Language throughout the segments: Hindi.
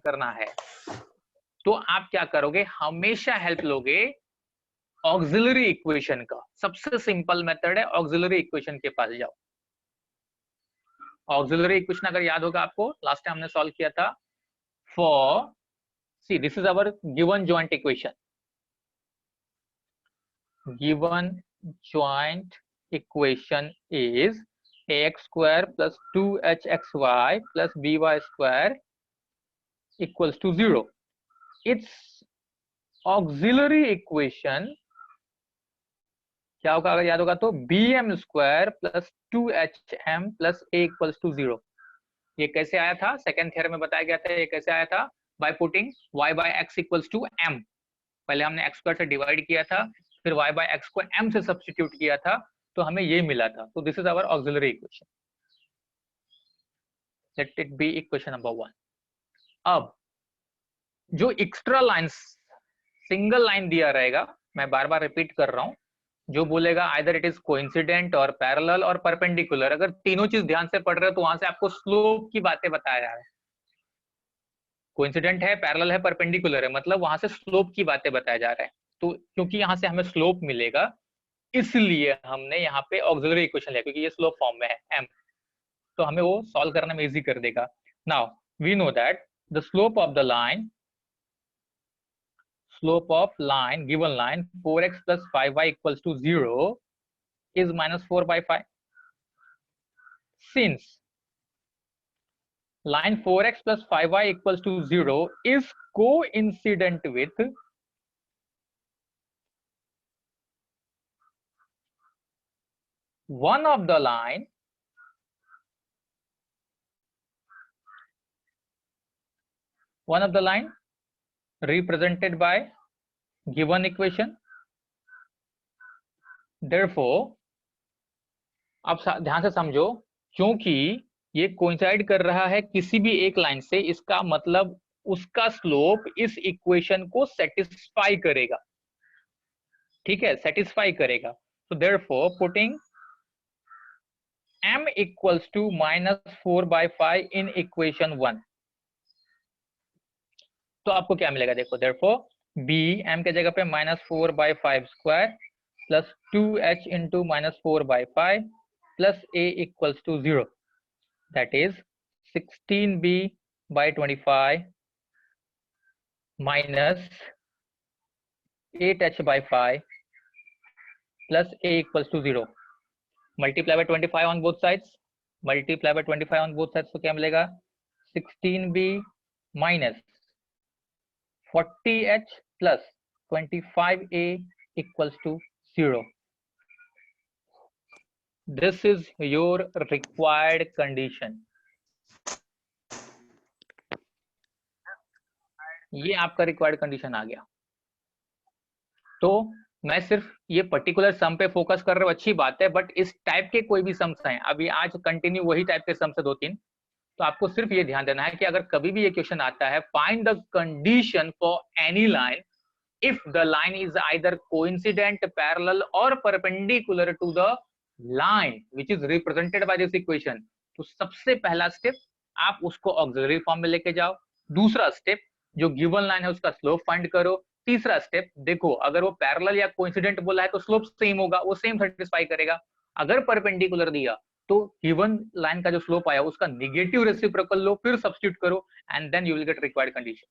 करना है तो आप क्या करोगे, हमेशा हेल्प लोगे ऑक्सिलरी इक्वेशन का। सबसे सिंपल मेथड है, ऑक्सिलरी इक्वेशन के पास जाओ। ऑक्सिलरी इक्वेशन अगर याद होगा आपको, लास्ट टाइम हमने सॉल्व किया था for, see this is our given joint equation, given joint equation is ax square plus 2hxy plus by square equals to 0. Its auxiliary equation क्या होगा अगर याद होगा तो bm square plus 2hm plus a equals to 0। ये कैसे आया था, सेकंड थ्योरम में बताया गया था। ये कैसे आया था, by putting y by x equals to m। पहले हमने x स्क्वायर से डिवाइड किया था, फिर y बाय एक्स को m से सब्स्टिट्यूट किया था, तो हमें ये मिला था। तो this is our auxiliary equation, let it be equation number 1। अब जो एक्स्ट्रा लाइन, सिंगल लाइन दिया रहेगा, मैं बार बार रिपीट कर रहा हूं, जो बोलेगा आइदर इट इज कोइंसिडेंट और पैरेलल और परपेंडिकुलर। अगर तीनों चीज ध्यान से पढ़ रहे हो तो वहां से आपको स्लोप की बातें बताया जा रहा है। कोइंसिडेंट है, पैरेलल है, परपेंडिकुलर है, मतलब वहां से स्लोप की बातें बताया जा रहा है। तो क्योंकि यहाँ से हमें स्लोप मिलेगा, इसलिए हमने यहाँ पे ऑक्सिलरी इक्वेशन लिया, क्योंकि ये स्लोप फॉर्म में है m, तो हमें वो सॉल्व करने में इजी कर देगा। Now we know that the slope of the line, slope of line, given line 4x plus 5y equals to 0 is minus 4 by 5. Since line 4x plus 5y equals to 0 is coincident with one of the line represented by given equation, therefore अब ध्यान से समझो, क्योंकि ये कोइंसाइड कर रहा है किसी भी एक लाइन से, इसका मतलब उसका स्लोप इस इक्वेशन को सेटिस्फाई करेगा। ठीक है, सेटिस्फाई करेगा। तो therefore putting m equals to -4/5 in equation 1, तो आपको क्या मिलेगा, देखो देयरफॉर b m के जगह पे -4/5 square plus 2h into -4/5 plus a equals to 0, that is 16b/25 minus 8h/5 plus a equals to 0। Multiply by 25 on both sides, multiply by 25 on both sides, तो क्या मिलेगा 16b minus 40h plus 25a equals to 0. This is your required condition. ये आपका रिक्वायर्ड कंडीशन आ गया। तो मैं सिर्फ ये पर्टिकुलर सम पे फोकस कर रहा हूँ, अच्छी बात है, बट इस टाइप के कोई भी सम्स हैं, अभी आज कंटिन्यू वही टाइप के सम्स है 2-3, तो आपको सिर्फ ये ध्यान देना है कि अगर कभी भी ये क्वेश्चन आता है, find the condition for any line if the line is either coincident, parallel or perpendicular to the line which is represented by this equation, तो सबसे पहला स्टेप आप उसको ऑक्सिलरी फॉर्म में लेके जाओ। दूसरा स्टेप जो गिवन लाइन है उसका स्लोप फाइंड करो। तीसरा स्टेप देखो अगर वो पैरेलल या कोइंसिडेंट बोला है तो स्लोप सेम होगा, वो सेम सेटिस्फाई करेगा। अगर परपेंडिकुलर दिया तो गिवन लाइन का जो स्लोप आया उसका निगेटिव रेसिप्रोकल लो, फिर सब्स्टिट्यूट करो and then you will get required condition.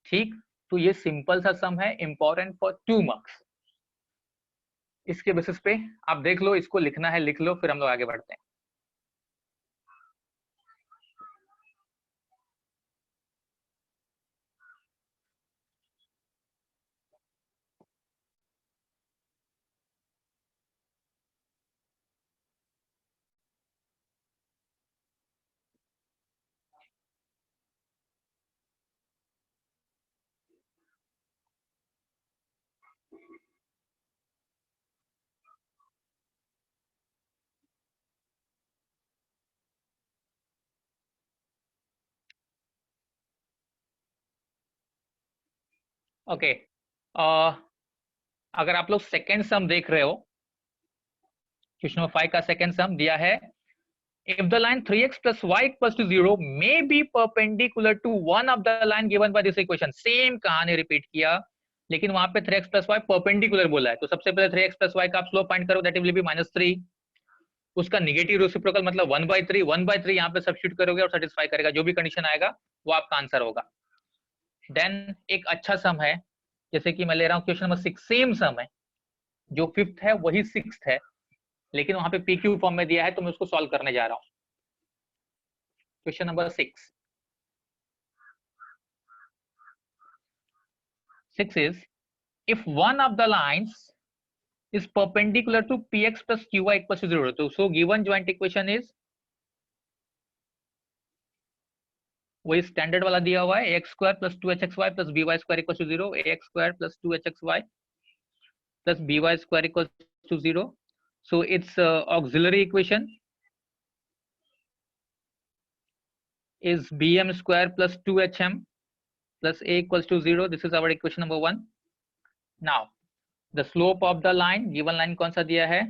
ठीक, तो ये सिंपल सा सम है, इंपॉर्टेंट फॉर 2 मार्क्स। इसके बेसिस पे आप देख लो, इसको लिखना है लिख लो, फिर हम लोग आगे बढ़ते हैं। ओके, अगर आप लोग सेकेंड सम देख रहे हो, क्वेश्चन नंबर 5 का सेकेंड सम दिया है if the line 3x plus y equals to 0 may be perpendicular to one of the line given by this equation. Same कहानी रिपीट किया, लेकिन वहां पे 3x plus y परपेंडिकुलर बोला है, तो सबसे पहले 3x plus y का आप स्लोप फाइंड करो, दैट विल बी -3. उसका नेगेटिव रेसिप्रोकल मतलब 1/3, 1/3 यहाँ पे सब्स्टिट्यूट करोगे और सेटिस्फाई करेगा, जो भी कंडीशन आएगा वो आपका आंसर होगा. देन एक अच्छा सम है, जैसे कि मैं ले रहा हूँ क्वेश्चन नंबर 6, सेम सम है, जो 5th है वही 6th है, लेकिन वहां पे PQ फॉर्म में दिया है, तो मैं उसको सॉल्व करने जा रहा हूँ. Question number 6 is, if one of the lines is perpendicular to px plus qy equals to 0, so given joint equation is, वही स्टैंडर्ड वाला दिया हुआ है, ax square plus 2hxy plus by square equals to 0, ax square plus 2hxy plus by square equals to 0. So its auxiliary equation is bm square plus 2hm plus a equals to 0. This is our equation number 1. Now the slope of the line, given line कौन सा दिया है,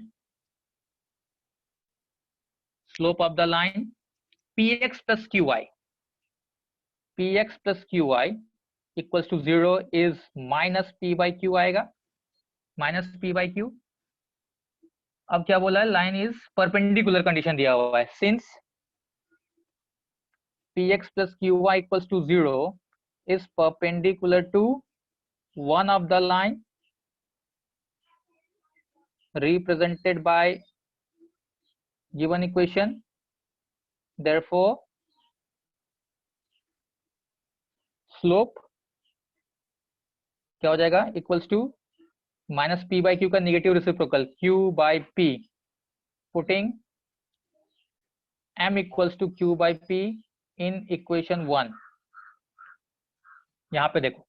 slope of the line px plus qy, px plus qy equals to 0 is minus p by q आएगा, minus p by q. अब क्या बोला है, लाइन इज परपेंडिकुलर कंडीशन दिया हुआ है, since px plus qy equals to 0 is perpendicular to one of the line represented by given equation, therefore slope क्या हो जाएगा, equals to minus p by q का negative reciprocal q by p, putting m equals to q by p in equation 1. यहाँ पे देखो,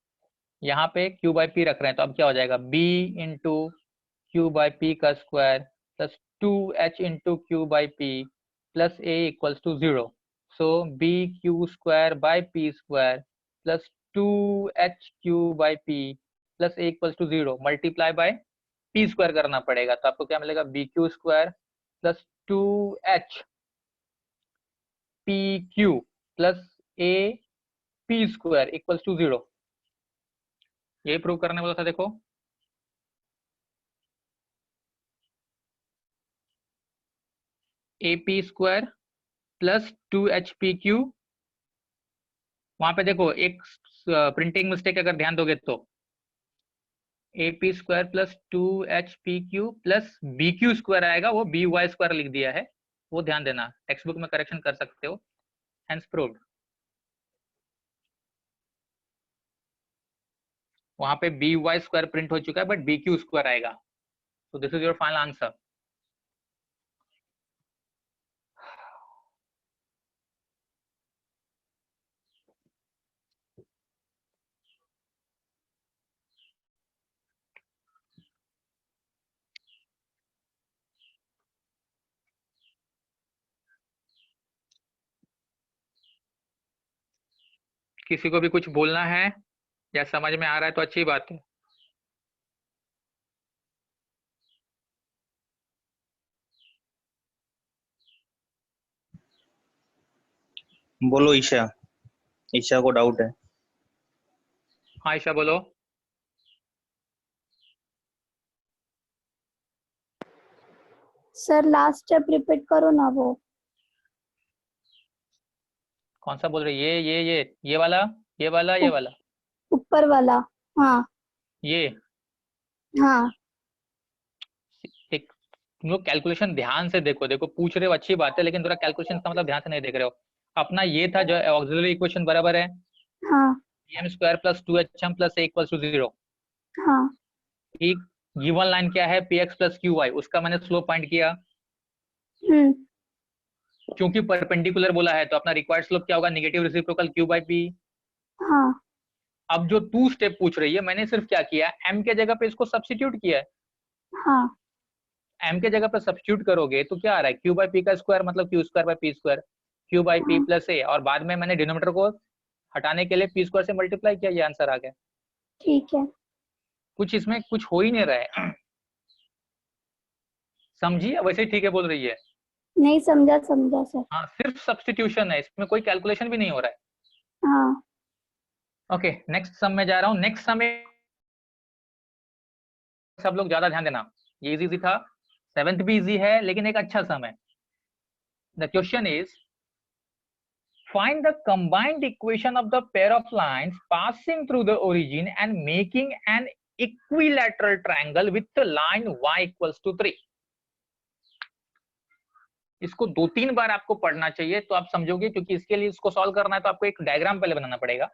यहाँ पे q by p रख रहे हैं, तो अब क्या हो जाएगा, b into q by p का square plus 2h into q by p plus a equals to 0. So b q square by p square plus 2h q by p plus a equals to 0 multiply by p square करना पड़ेगा, तो आपको क्या मिलेगा, b q square plus 2h p q plus a p square equals to 0. ये प्रूव करने वाला था, देखो ए पी स्क्वायर प्लस 2hpq, वहां पे देखो एक प्रिंटिंग मिस्टेक अगर ध्यान दोगे तो a p square plus 2hpq plus b q square आएगा, वो बी वाई स्क्वायर लिख दिया है, वो ध्यान देना, टेक्स्ट बुक में करेक्शन कर सकते हो. Hence proved. वहां पे बी वाई स्क्वायर प्रिंट हो चुका है, बट बी क्यू स्क्वायर आएगा. So this is your final answer. किसी को भी कुछ बोलना है या समझ में आ रहा है तो अच्छी बात है. बोलो ईशा, ईशा को डाउट है. हाँ ईशा बोलो. सर लास्ट स्टेप रिपीट करो ना, वो कौन सा बोल रहे, ये वाला, ये वाला, ये वाला, ऊपर वाला. हाँ ये. हाँ एक तुम लोग कैलकुलेशन ध्यान से देखो, देखो पूछ रहे हो अच्छी बात है, लेकिन थोड़ा कैलकुलेशन का मतलब ध्यान से नहीं देख रहे हो. अपना ये था जो ऑक्सिलरी इक्वेशन बराबर है हाँ m square plus 2hm plus a equals to 0. हाँ ठीक, गिवन लाइन क्या है, px प्लस qy, उसका मैंने स्लोप फाइंड किया, क्योंकि परपेंडिकुलर बोला है तो अपना रिक्वायर्ड स्लोप क्या होगा, negative reciprocal q by p. हाँ अब जो 2 स्टेप पूछ रही है, मैंने सिर्फ क्या किया, m के जगह पे इसको सब्स्टिट्यूट किया है. हाँ m के जगह पे सब्स्टिट्यूट करोगे तो क्या आ रहा है, q बाय p का स्क्वायर मतलब q square by p square, q by p plus a, और बाद में मैंने डिनोमिनेटर को हटाने के लिए p स्क्वायर से मल्टीप्लाई किया, ये आंसर आ गया. ठीक है. कुछ इसमें कुछ हो ही नहीं रहा है. समझिए, वैसे ही ठीक है बोल रही है. नहीं समझा समझा सर। हाँ, सिर्फ सब्स्टिट्यूशन है, इसमें कोई कैलकुलेशन भी नहीं हो रहा है। हाँ ओके, नेक्स्ट सम में जा रहा हूँ। नेक्स्ट सम में सब लोग ज्यादा ध्यान देना, ये इजी था, 7th भी इजी है, लेकिन एक अच्छा सम है। The question is find the combined equation of the pair of lines passing through the origin and making an equilateral triangle with the line y equals to 3। इसको 2-3 बार आपको पढ़ना चाहिए तो आप समझोगे, क्योंकि इसके लिए इसको सॉल्व करना है तो आपको एक डायग्राम पहले बनाना पड़ेगा,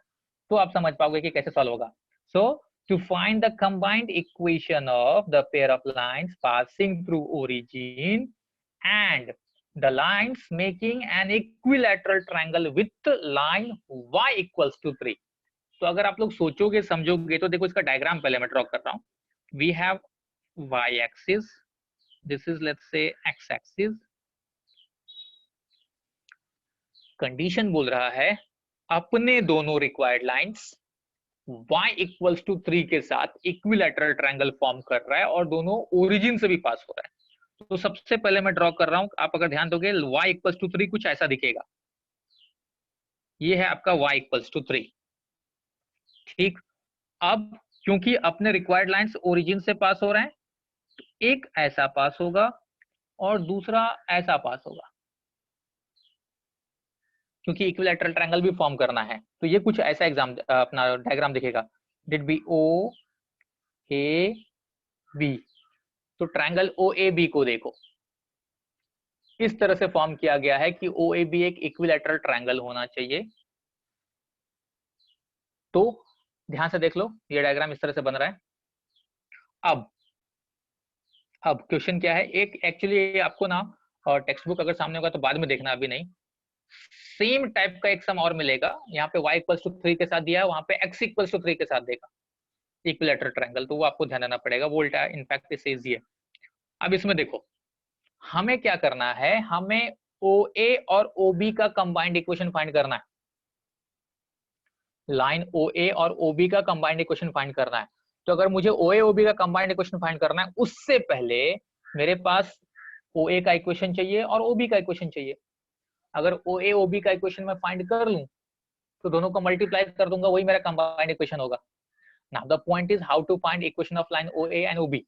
तो आप समझ पाओगे कि कैसे सॉल्व होगा। So to find the combined equation of the pair of lines passing through origin and the lines making an equilateral triangle with line y equals to 3। तो अगर आप लोग सोचोगे समझोगे तो देखो, इसका डायग्राम पहले मैं ड्रॉ कर रहा हूं। We have y axis, this is let's say x axis. Condition बोल रहा है अपने दोनों required lines y equals to 3 के साथ इक्विलैटरल ट्रायंगल फॉर्म कर रहा है और दोनों ओरिजिन से भी पास हो रहा है। तो सबसे पहले मैं ड्रॉ कर रहा हूं, आप अगर ध्यान दोगे y इक्वल्स टू 3 कुछ ऐसा दिखेगा, ये है आपका y इक्वल्स टू 3। ठीक, अब क्योंकि अपने रिक्वायर्ड लाइंस ओरिजिन से पास हो रहे हैं, तो एक ऐसा पास होगा और दूसरा ऐसा पास होगा, क्योंकि इक्विलैटरल ट्रायंगल भी फॉर्म करना है। तो ये कुछ ऐसा अपना डायग्राम दिखेगा, डिड बी ओ ए बी। तो ट्रायंगल ओ ए बी को देखो, इस तरह से फॉर्म किया गया है कि ओ ए बी एक इक्विलैटरल ट्रायंगल होना चाहिए। तो ध्यान से देख लो, ये डायग्राम इस तरह से बन रहा है। अब क्वेश्चन क्या है, एक एक्चुअली आपको ना और टेक्स्ट बुक अगर सामने होगा तो बाद में देखना, अभी नहीं। सेम टाइप का एक सम और मिलेगा, यहाँ पे y इक्वल्स टू 3 के साथ दिया है, वहां पे x इक्वल्स टू 3 के साथ देगा इक्विलैटरल ट्रायंगल, तो वो आपको ध्यान देना पड़ेगा। वो उल्टा इनफैक्ट इससे इजी है। अब इसमें देखो, हमें क्या करना है, हमें OA और OB का कंबाइंड इक्वेशन फाइंड करना है। लाइन OA और OB का कंबाइंड इक्वेशन फाइंड करना है। तो अगर मुझे OA OB का कंबाइंड इक्वेशन फाइंड करना है, उससे पहले मेरे पास OA का इक्वेशन चाहिए और OB का इक्वेशन चाहिए। अगर OA OB का इक्वेशन मैं फाइंड कर लूं तो दोनों को मल्टीप्लाई कर दूंगा, वही मेरा कंबाइंड इक्वेशन होगा। Now the point is how to find equation of line OA and OB।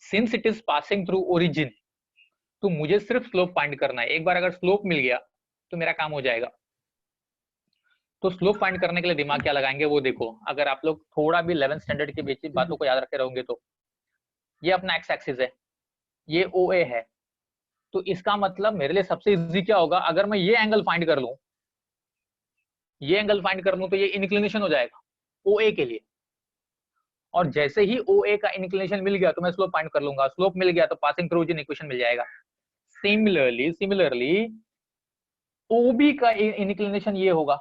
Since it is passing through origin, तो मुझे सिर्फ स्लोप फाइंड करना है। एक बार अगर स्लोप मिल गया तो मेरा काम हो जाएगा। तो स्लोप फाइंड करने के लिए दिमाग क्या लगाएंगे वो देखो, अगर आप लोग थोड़ा भी 11th स्टैंडर्ड की बेसिक बातों को याद रखे रहोगे तो ये अपना एक्स एक्सिस है, ये OA है, तो इसका मतलब मेरे लिए सबसे इजी क्या होगा, अगर मैं ये एंगल फाइंड कर लूं, ये एंगल फाइंड कर लूं तो ये इंक्लिनेशन हो जाएगा OA के लिए। और जैसे ही OA का इंक्लिनेशन मिल गया तो मैं स्लोप फाइंड कर लूंगा, स्लोप मिल गया तो पासिंग थ्रू ओरिजिन इक्वेशन मिल जाएगा। सिमिलरली OB का इंक्लिनेशन ये होगा,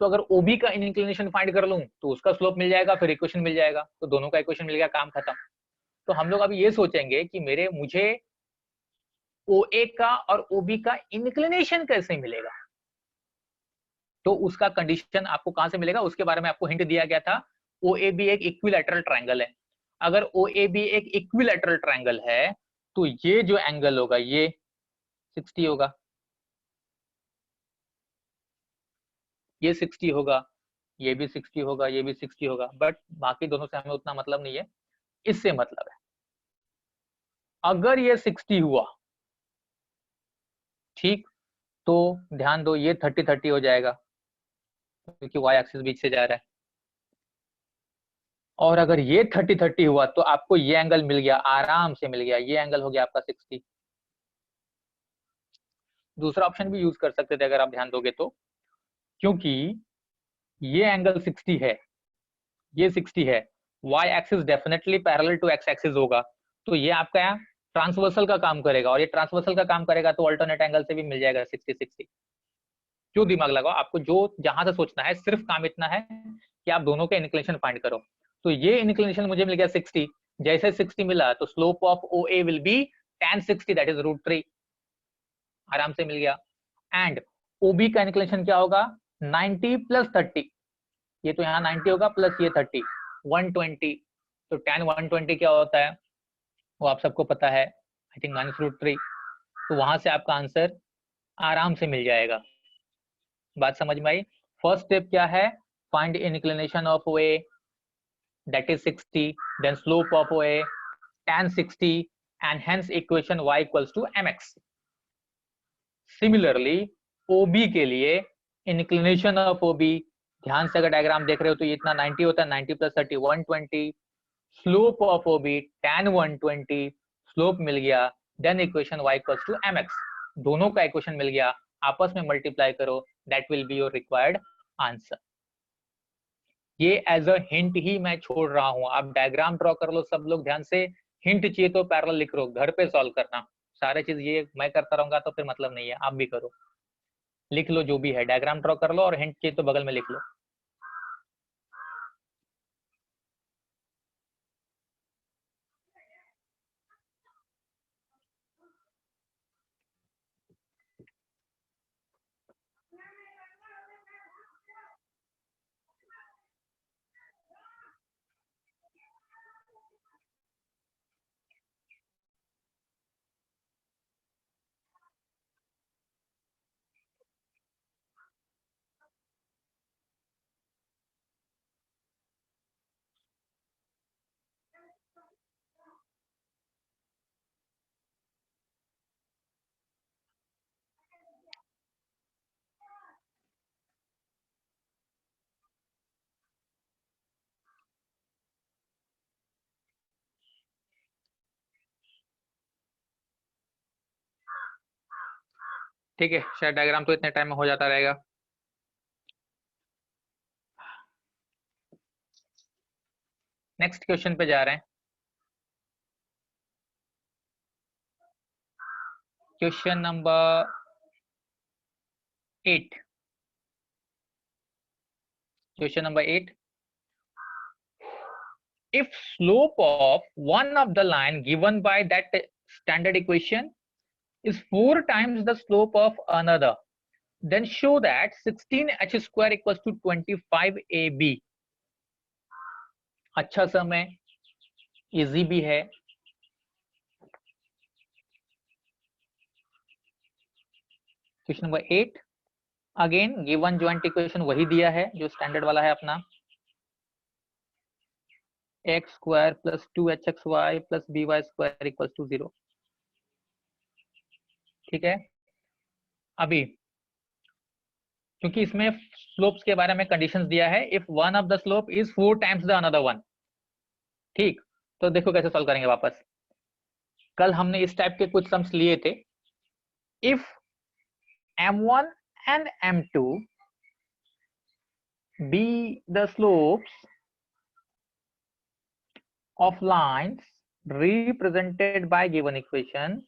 तो अगर OB का इंक्लिनेशन फाइंड कर लूं तो उसका स्लोप मिल जाएगा, फिर इक्वेशन मिल जाएगा, तो दोनों का इक्वेशन मिल गया, काम खत्म। तो हम लोग अभी ये सोचेंगे कि मुझे OA का और OB का इंक्लिनेशन कैसे मिलेगा। तो उसका कंडीशन आपको कहां से मिलेगा, उसके बारे में आपको हिंट दिया गया था। OAB एक इक्विलैटरल ट्रायंगल है। अगर OAB एक इक्विलैटरल ट्रायंगल है तो ये जो एंगल होगा ये 60 होगा, ये 60 होगा, ये भी 60 होगा, ये भी 60 होगा, बट बाकी दोनों से हमें उतना मतलब नहीं है। इससे मतलब है अगर ये 60 हुआ, ठीक, तो ध्यान दो ये 30-30 हो जाएगा क्योंकि y एक्सिस बीच से जा रहा है। और अगर ये 30-30 हुआ तो आपको ये एंगल मिल गया, आराम से मिल गया, ये एंगल हो गया आपका 60। दूसरा ऑप्शन भी यूज कर सकते थे अगर आप ध्यान दोगे तो, क्योंकि ये एंगल 60 है, ये 60 है, y axis definitely parallel to x axis होगा, तो ये आपका ट्रांसवर्सल का काम करेगा, और ये ट्रांसवर्सल का काम करेगा तो अल्टरनेट एंगल से भी मिल जाएगा 60-60। क्यों दिमाग लगाओ, आपको जो जहां से सोचना है, सिर्फ काम इतना है कि आप दोनों के इंक्लिनेशन फाइंड करो। तो ये इंक्लिनेशन मुझे मिल गया 60, जैसे 60 मिला तो slope of OA will be tan 60 that is √3, आराम से मिल गया। एंड OB का इंक्लिनेशन क्या होगा, 90 + 30, ये तो यहाँ 90 होगा प्लस ये 30, 120। तो tan 120 क्या होता है वो आप सबको पता है, आई थिंक -√3। तो वहां से आपका आंसर आराम से मिल जाएगा। बात समझ में आई? फर्स्ट स्टेप क्या है? Find inclination of way, that is 60, then slope of OA tan 60, and hence equation y equals to mx. Similarly OB के लिए inclination of OB, ध्यान से अगर डायग्राम देख रहे हो तो ये इतना 90 होता है, 90 + 30 120, slope of OB tan 120, slope मिल गया, then equation y equals to mx, दोनों का इक्वेशन मिल गया, आपस में मल्टीप्लाई करो, that will be your required answer. ये एज अ हिंट ही मैं छोड़ रहा हूं, आप डायग्राम ड्रॉ कर लो सब लोग ध्यान से, हिंट चाहिए तो पैरेलल लिख लो, घर पे सॉल्व करना, सारे चीज ये मैं करता रहूंगा तो फिर मतलब नहीं है, आप भी करो, लिख लो जो भी है, डायग्राम ड्रॉ कर लो और हिंट चाहिए तो बगल में लिख लो। ठीक है, शायद डायग्राम तो इतने टाइम में हो जाता रहेगा। नेक्स्ट क्वेश्चन पे जा रहे हैं। Question number 8। Question number 8, if slope of one of the line given by that standard equation is 4 times the slope of another, then show that 16h square equals to 25ab। अच्छा सम है, इजी भी है। Question number 8, again given joint equation वही दिया है जो स्टैंडर्ड वाला है अपना, x square plus 2hxy plus by square equals to 0। ठीक है, अभी क्योंकि इसमें स्लोप्स के बारे में कंडीशंस दिया है, if one of the slope is 4 times the another one. ठीक, तो देखो कैसे सॉल्व करेंगे वापस। कल हमने इस टाइप के कुछ सम्स लिए थे, if m1 and m2 be the slopes of lines represented by given equation,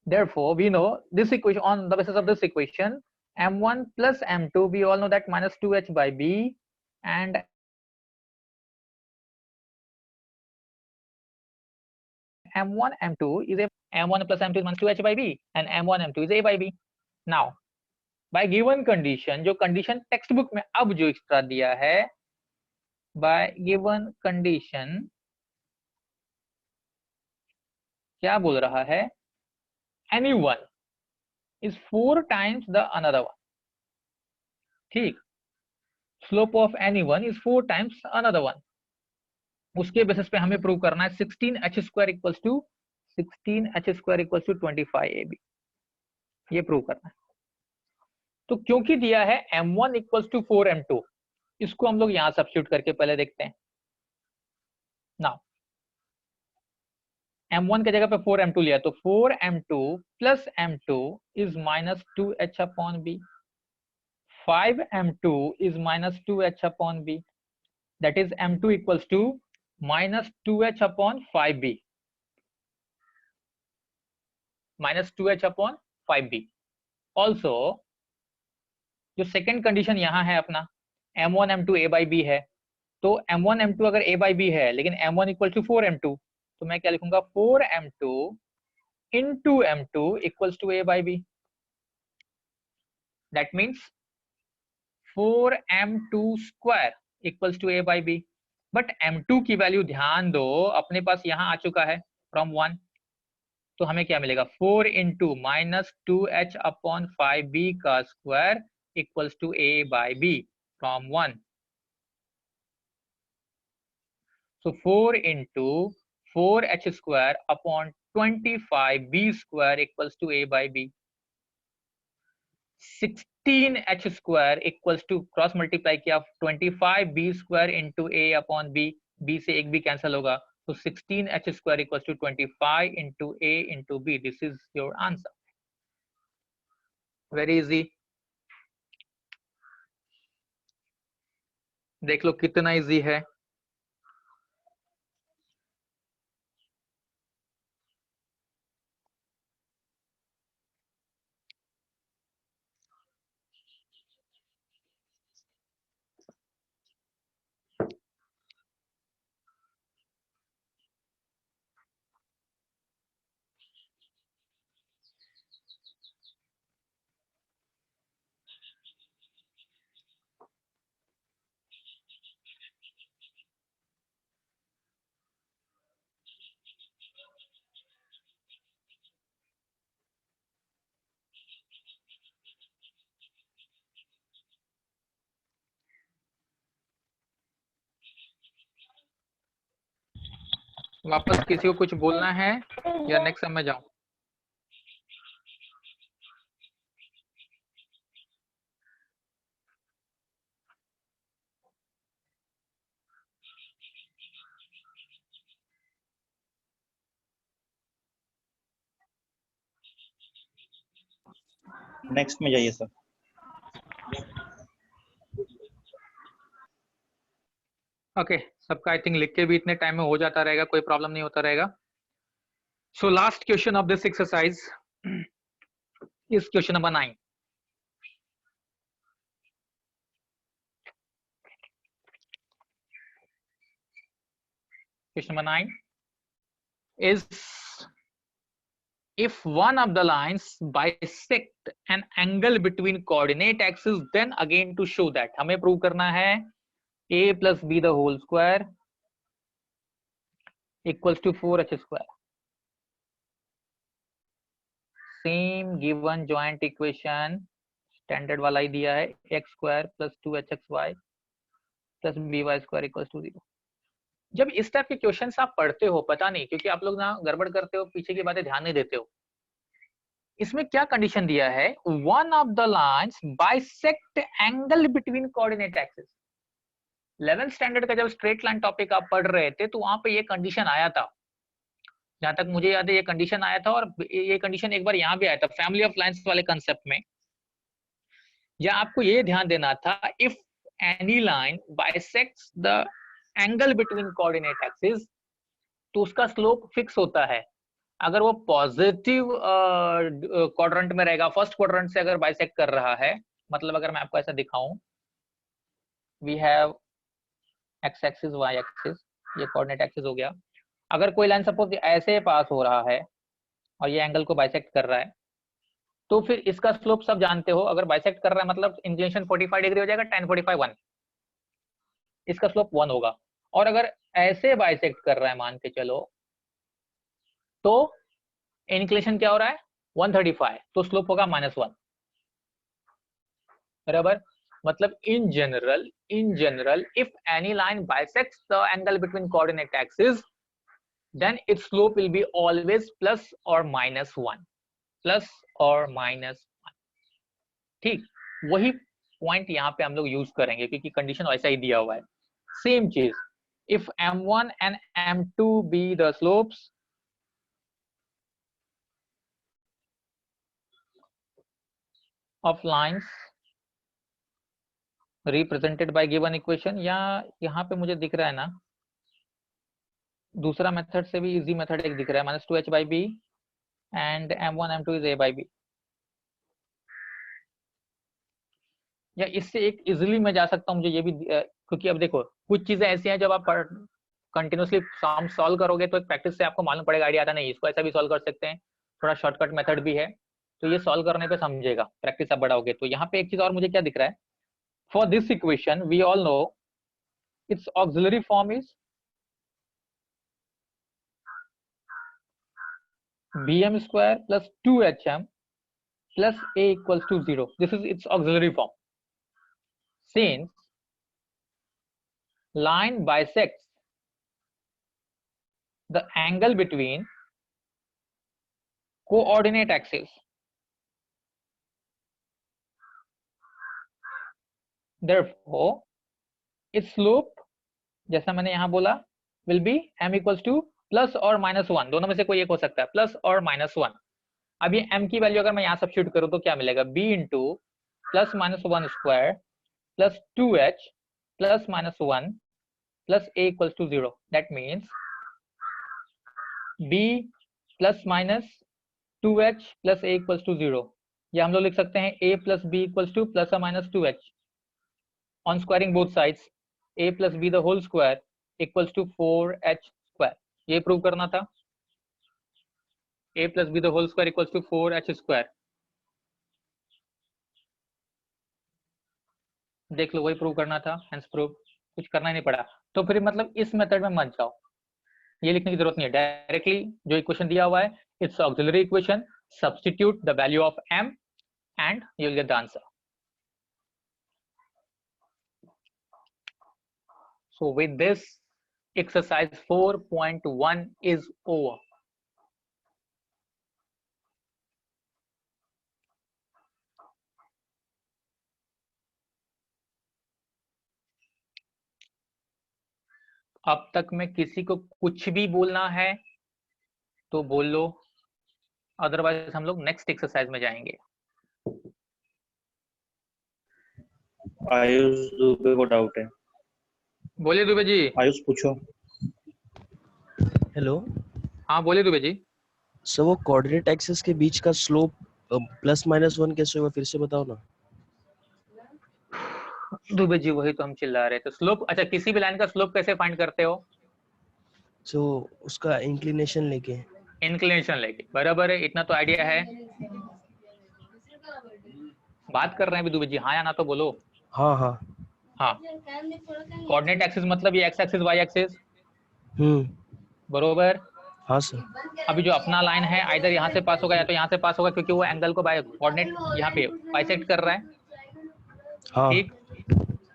therefore we know this equation, on the basis of this equation, m1 plus m2, we all know that minus 2h by b, and m1 m2 is a m1 plus m2 is minus 2h by b, and m1 m2 is a by b. Now by given condition, जो कंडीशन टेक्स्ट बुक में अब जो एक्स्ट्रा दिया है, by given condition क्या बोल रहा है, anyone is 4 times the another one। ठीक, slope of anyone is 4 times another one। उसके बेसिस पे हमें प्रूव करना है 16h square equals to 25ab, ये प्रूव करना है। तो क्योंकि दिया है m1 इक्वल्स टू 4m2, इसको हम लोग यहां सब्स्टिट्यूट करके पहले देखते हैं। नाउ m1 के जगह पे 4m2 लिया, तो 4m2 plus m2 is minus 2h upon b, 5m2 is minus 2h upon b, that is m2 equals to minus 2h upon 5b, minus 2h upon 5b। Also जो सेकेंड कंडीशन यहाँ है अपना m1 m2 a by b है, तो m1 m2 अगर a by b है लेकिन m1 इक्वल टू 4m2, तो मैं क्या लिखूंगा 4m2 into m2 equals to a by b, that means 4m2 square equals to a by b। But m2 की वैल्यू ध्यान दो, अपने पास यहाँ आ चुका है फ्रॉम 1, तो हमें क्या मिलेगा 4 into minus 2h upon 5b का square equals to a by b from 1. So 4 into 4h square upon 25b square equals to a by b. 16h square equals to cross multiply किया 25b square into a upon b. b से एक भी कैंसिल होगा तो 16h square equals to 25 into a into b. This is your answer. Very easy. देख लो कितना इजी है. वापस किसी को कुछ बोलना है या नेक्स्ट समय जाऊं? नेक्स्ट में जाइए सर. ओके सबका आई थिंक लिख के भी इतने टाइम में हो जाता रहेगा, कोई प्रॉब्लम नहीं होता रहेगा. So last question of this exercise is question number 9. Question number 9 is if one of the lines bisect an angle between coordinate axes, then again to show that हमें प्रूव करना है a plus b the whole square equals to 4h square. Same given joint equation standard वाला ही दिया है x square plus 2hxy plus by square equals to 0. जब इस टाइप के क्वेश्चंस आप पढ़ते हो, पता नहीं क्योंकि आप लोग ना गड़बड़ करते हो, पीछे की बातें ध्यान नहीं देते हो. इसमें क्या कंडीशन दिया है? One of the lines bisect angle between coordinate axis. 11th standard का जब स्ट्रेट लाइन टॉपिक आप पढ़ रहे थे तो वहां पे ये कंडीशन आया था, जहां तक मुझे याद है ये कंडीशन आया था. और ये कंडीशन एक बार यहाँ भी आया था फैमिली ऑफ लाइंस वाले कंसेप्ट में. या आपको ये ध्यान देना था if any line bisects the angle between coordinate axis तो उसका स्लोप फिक्स होता है. अगर वो पॉजिटिव क्वाड्रेंट में रहेगा, फर्स्ट क्वाड्रेंट से अगर बाइसेक्ट कर रहा है, मतलब अगर मैं आपको ऐसा दिखाऊं, we have x axis y axis, ये कोऑर्डिनेट एक्सिस हो गया. अगर कोई लाइन सपोज ऐसे पास हो रहा है और ये एंगल को बाइसेक्ट कर रहा है तो फिर इसका स्लोप सब जानते हो. अगर बाइसेक्ट कर रहा है मतलब इंक्लिनेशन 45 डिग्री हो जाएगा, tan 45 1, इसका स्लोप 1 होगा. और अगर ऐसे बाइसेक्ट कर रहा है मान के चलो तो इंक्लिनेशन क्या हो रहा है 135, तो स्लोप होगा -1. बराबर. मतलब in general if any line bisects the angle between coordinate axis then its slope will be always plus और -1, प्लस और -1. ठीक, वही पॉइंट यहाँ पे हम लोग यूज करेंगे क्योंकि कंडीशन वैसा ही दिया हुआ है. सेम चीज, if m1 and m2 be the slopes of lines represented by given equation, या यहाँ पे मुझे दिख रहा है ना दूसरा मेथड से भी इजी मेथड एक दिख रहा है, -2h by b and m1 m2 is a by b. या इससे एक इजीली मैं जा सकता हूँ, मुझे ये भी क्योंकि अब देखो कुछ चीजें ऐसी हैं जब आप कंटिन्यूसली सॉल्व करोगे तो एक प्रैक्टिस से आपको मालूम पड़ेगा, आइडिया आता नहीं, इसको ऐसा भी सॉल्व कर सकते हैं, थोड़ा शॉर्टकट मेथड भी है, तो ये सॉल्व करने पे समझेगा, प्रैक्टिस आप बढ़ाओगे तो. यहाँ पे एक चीज और मुझे क्या दिख रहा है, for this equation we all know its auxiliary form is bm square plus 2hm plus a equals to 0. This is its auxiliary form. Since line bisects the angle between coordinate axes, therefore its slope, जैसा मैंने यहां बोला, will be m equals to plus और माइनस 1, दोनों में से कोई एक हो सकता है, प्लस और माइनस 1. अब ये m की वैल्यू अगर मैं यहां सब्स्टिट्यूट करूं तो क्या मिलेगा, b into plus minus 1 square plus 2h plus minus 1 plus a equals to 0. That means b plus minus 2h plus a equals to 0. या हम लोग लिख सकते हैं a plus b equals to plus और minus 2h on squaring both sides, a plus b the whole square equals to 4h square. ये प्रूव करना था, a plus b the whole square equals to 4h square. देख लो, वही प्रूव करना था, हेंस प्रूव. कुछ करना ही नहीं पड़ा. तो फिर मतलब इस मेथड में मत जाओ, ये लिखने की जरूरत नहीं है. डायरेक्टली जो इक्वेशन दिया हुआ है, it's auxiliary equation, substitute the value of m and you will get the answer. So with this, exercise 4.1 is over. अब तक में किसी को कुछ भी बोलना है तो बोल लो, अदरवाइज हम लोग नेक्स्ट एक्सरसाइज में जाएंगे. आयुष दुबे को डाउट है. बोलिए दुबे जी. आयुष पूछो. हेलो. हाँ बोलिए दुबे जी. सर वो कोऑर्डिनेट एक्सिस के बीच का स्लोप प्लस माइनस 1 कैसे होगा, फिर से बताओ ना. दुबे जी वही तो हम चिल्ला रहे थे. स्लोप, अच्छा किसी भी लाइन का स्लोप कैसे फाइंड करते हो? सो उसका इंक्लिनेशन लेके. इंक्लिनेशन लेके, बराबर है. इतना तो आइडिया है. बात कर रहे हैं अभी दुबे जी, हाँ या ना तो बोलो. हाँ हाँ हाँ. कोऑर्डिनेट एक्सिस मतलब ये एक्स एक्सिस वाई एक्सिस, बरोबर. हाँ सर. अभी जो अपना लाइन है आइदर यहाँ से पास होगा या तो यहाँ से पास होगा, क्योंकि वो एंगल को कोऑर्डिनेट यहाँ पे बाइसेक्ट कर रहा है. हाँ. ठीक.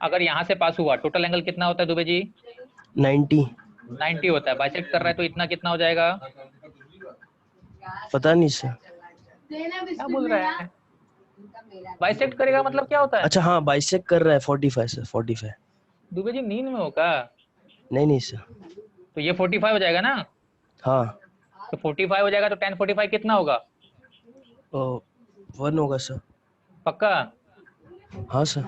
अगर यहाँ से पास हुआ, टोटल एंगल कितना होता है दुबे जी? 90 होता है. बाइसेक्ट कर रहा है तो इतना कितना हो जाएगा? पता नहीं सर. क्या बोल रहा है? बाइसेक्ट करेगा मतलब क्या होता है? अच्छा हाँ, बाइसेक्ट कर रहा है. 45 सर, 45. दुबे जी नींद में हो क्या? नहीं सर. तो ये 45 हो जाएगा ना? हाँ. तो 45 हो जाएगा तो tan 45 कितना होगा? 1 होगा सर. पक्का? हाँ सर.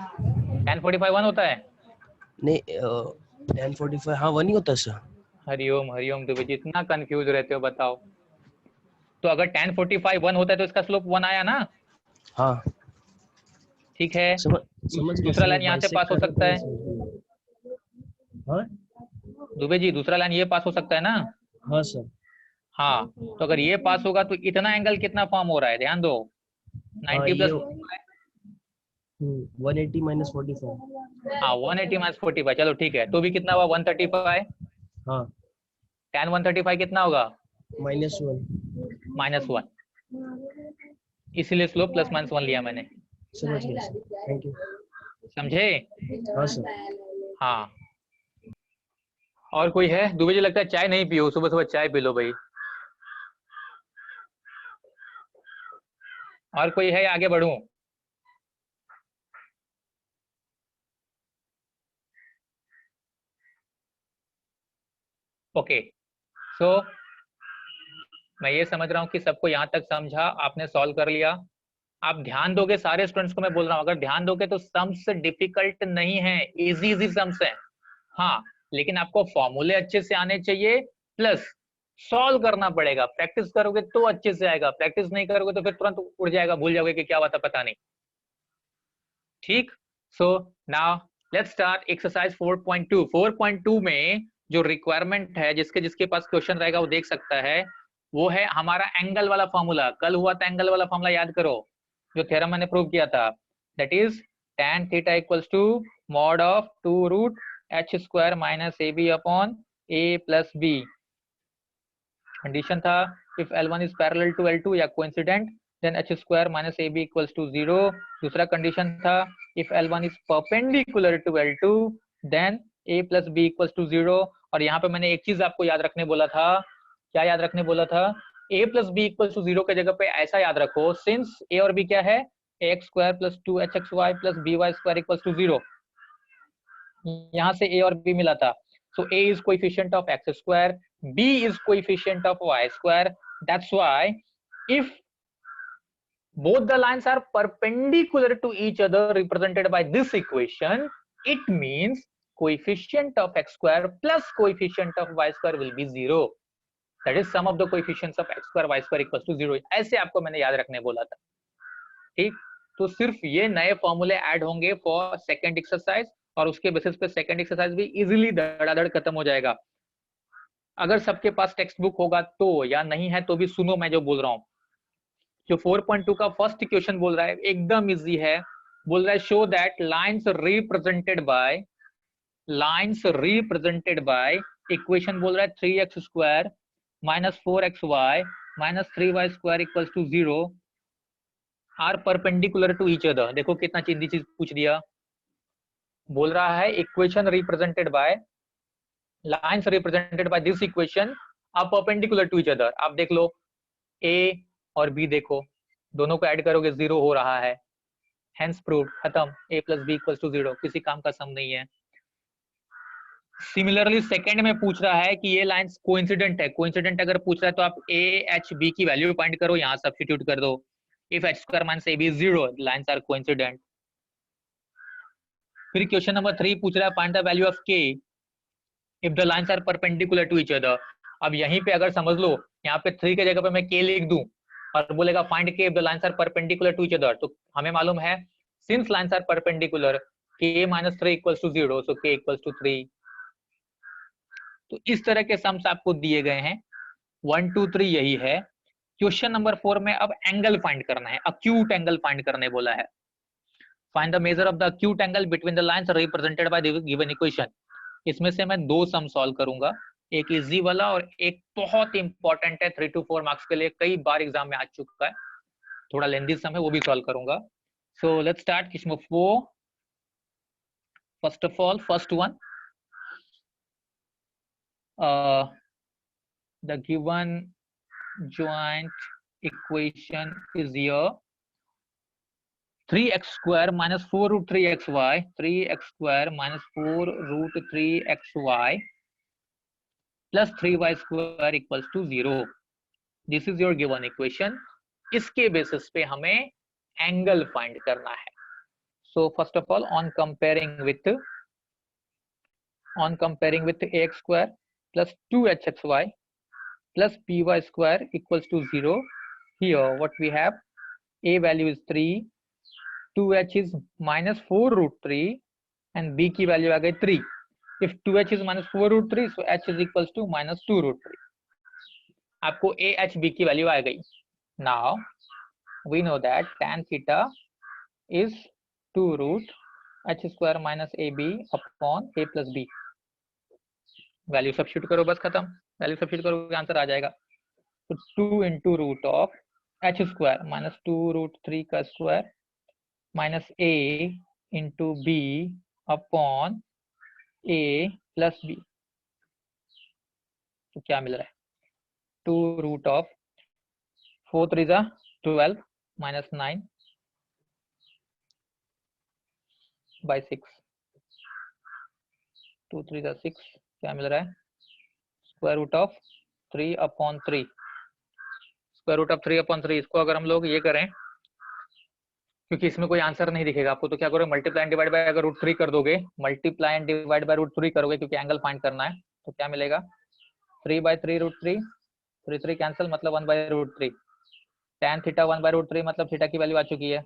tan 45 1 होता है? नहीं, tan 45 हाँ 1 ही होता है सर. हरिओम हरिओम दुबे जी, इतना कंफ्यूज रहते हो, बताओ. तो अगर tan 45 1 होता है तो इसका स्लोप 1 आया ना? हाँ. ठीक है. समझ दूसरा लाइन यहाँ से पास हो सकता है. हाँ दुबे जी दूसरा लाइन ये पास हो सकता है ना? हाँ सर. हाँ. तो अगर ये पास होगा तो इतना एंगल कितना फॉर्म हो रहा है, ध्यान दो. 90 प्लस 180 माइनस 45. हाँ 180 माइनस 45. चलो ठीक है. तो भी कितना हुआ? 135. हाँ. tan 135 कितना होगा? -1. इसीलिए स्लोप प्लस माइनस 1 लिया मैंने. समझ गया सर. Thank you. समझे? हाँ सर. हाँ. और कोई है? दुबे जी लगता है चाय नहीं पियो, सुबह सुबह चाय पी लो भाई. और कोई है, आगे बढ़ूं? ओके. सो मैं ये समझ रहा हूँ कि सबको यहाँ तक समझा, आपने सॉल्व कर लिया. आप ध्यान दोगे, सारे स्टूडेंट्स को मैं बोल रहा हूँ, अगर ध्यान दोगे तो सम्स डिफिकल्ट नहीं है, इजी इजी सम्स है. हाँ, लेकिन आपको फॉर्मूले अच्छे से आने चाहिए, प्लस सॉल्व करना पड़ेगा. प्रैक्टिस करोगे तो अच्छे से आएगा, प्रैक्टिस नहीं करोगे तो फिर तुरंत उड़ जाएगा, भूल जाओगे कि क्या हुआ था पता नहीं. ठीक. So now let's start exercise 4.2. 4.2 में जो रिक्वायरमेंट है, जिसके जिसके पास क्वेश्चन रहेगा वो देख सकता है, वो है हमारा एंगल वाला फॉर्मूला. कल हुआ था एंगल वाला फॉर्मूला, याद करो, जो थ्योरम मैंने प्रूव किया था. That is tan theta equals to mod of 2 root h square minus ab upon a plus b. Condition था if L1 is parallel to L2 या coincident then h square minus AB equals to 0। दूसरा कंडीशन था if L1 is perpendicular to L2 then A plus B equals to 0। और यहाँ पे मैंने एक चीज आपको याद रखने बोला था, क्या याद रखने बोला था? A plus B equals to 0 के जगह पे ऐसा याद रखो, सिंस A और B क्या है, ax square plus 2hxy plus by square equals to 0, यहाँ से A और B मिला था। So A is coefficient of x square, B is coefficient of y square. That's why if both the lines are perpendicular to each other represented by this equation, it means coefficient of x square plus coefficient of y square will be 0. That is sum of the coefficients of x square y square equals to 0. ऐसे आपको मैंने याद रखने बोला था, ठीक? तो सिर्फ ये नए फॉर्मूले ऐड होंगे फॉर सेकंड एक्सरसाइज और उसके बेसिस पे सेकंड एक्सरसाइज भी इजीली धड़ाधड़ खत्म हो जाएगा। अगर सबके पास टेक्स्ट बुक होगा तो, या नहीं है तो भी सुनो मैं जो बोल रहा हूँ। जो 4.2 का फर्स्ट क्वेश्चन बोल रहा है एकदम इजी है, बोल रहा है show that lines represented by equation बोल रहा है 3x square minus 4xy minus 3y square equals to 0 are perpendicular to each other. देखो कितना चिंदी चीज पूछ दिया, बोल रहा है equation represented by lines represented by this equation are perpendicular to each other. आप देख लो A और B, देखो दोनों को ऐड करोगे 0 हो रहा है, हेंस प्रूव्ड, खत्म, A plus B equals to 0, किसी काम का सम नहीं है। सिमिलरली सेकंड में पूछ रहा है कि ये लाइंस कोइंसिडेंट है, कोइंसिडेंट अगर पूछ रहा है तो आप A H B की वैल्यू फाइंड करो, यहाँ सब्स्टिट्यूट कर दो। If h square minus AB is 0, lines are coincident. फिर क्वेश्चन नंबर 3 पूछ रहा है find the value of K if the lines are perpendicular to each other. अब यहीं पे अगर समझ लो, यहाँ पे 3 के जगह पे मैं K लिख दूं और बोलेगा find K if the lines are perpendicular to each other, तो हमें मालूम है since lines are perpendicular K minus 3 equals to 0, so K equals to 3। तो इस तरह के सम्स आपको दिए गए हैं, 1 2 3 यही है। क्वेश्चन नंबर 4 में अब एंगल फाइंड करना है, अक्यूट एंगल फाइंड करने बोला है। Find the measure of the acute angle between the lines represented by the given equation. इसमें से मैं 2 सम सॉल्व करूंगा, एक इजी वाला और एक बहुत इंपॉर्टेंट है 3 to 4 मार्क्स के लिए, कई बार एग्जाम में आ चुका है, थोड़ा लेंथी सम है, वो भी सॉल्व करूंगा। So let's start question number 4। First of all, first one, the given joint equation is here 3x square minus 4 root 3xy, 3x square minus 4 root 3xy plus 3y square equals to 0. This is your given equation. इसके बेसिस पे हमें एंगल फाइंड करना है। So first of all, on comparing with ax square plus 2hxy plus py square equals to 0. Here what we have, a value is 3, 2h is minus 4 root 3 and b की वैल्यू आ गई 3. If 2h is minus 4 root 3, so h is equals to minus 2 root 3. आपको a h b की वैल्यू आ गई। Now we know that tan theta is 2 root h square minus ab upon a plus b। Value substitute करो, बस खत्म, वैल्यू सब्स्टिट्यूट करो, आंसर आ जाएगा। तो 2 into root of h square minus 2 root 3 का square minus a into b upon a plus b, तो क्या मिल रहा है, 2 रूट ऑफ 4 3 जा 12 माइनस 9 बाई 6, 2 3 जा 6, क्या मिल रहा है, square root of 3 upon 3, square root of 3 upon 3। इसको अगर हम लोग ये करें, क्योंकि इसमें कोई आंसर नहीं दिखेगा आपको, तो क्या करोगे, मल्टीप्लाई एंड डिवाइड बाय अगर रूट 3 कर दोगे, multiply and divide by root 3 करोगे क्योंकि एंगल फाइंड करना है, तो क्या मिलेगा, 3 बाय 3 रूट 3, 3 3 कैंसिल, मतलब 1 by root 3, tan theta 1 by root 3, मतलब थीटा की वैल्यू आ चुकी है,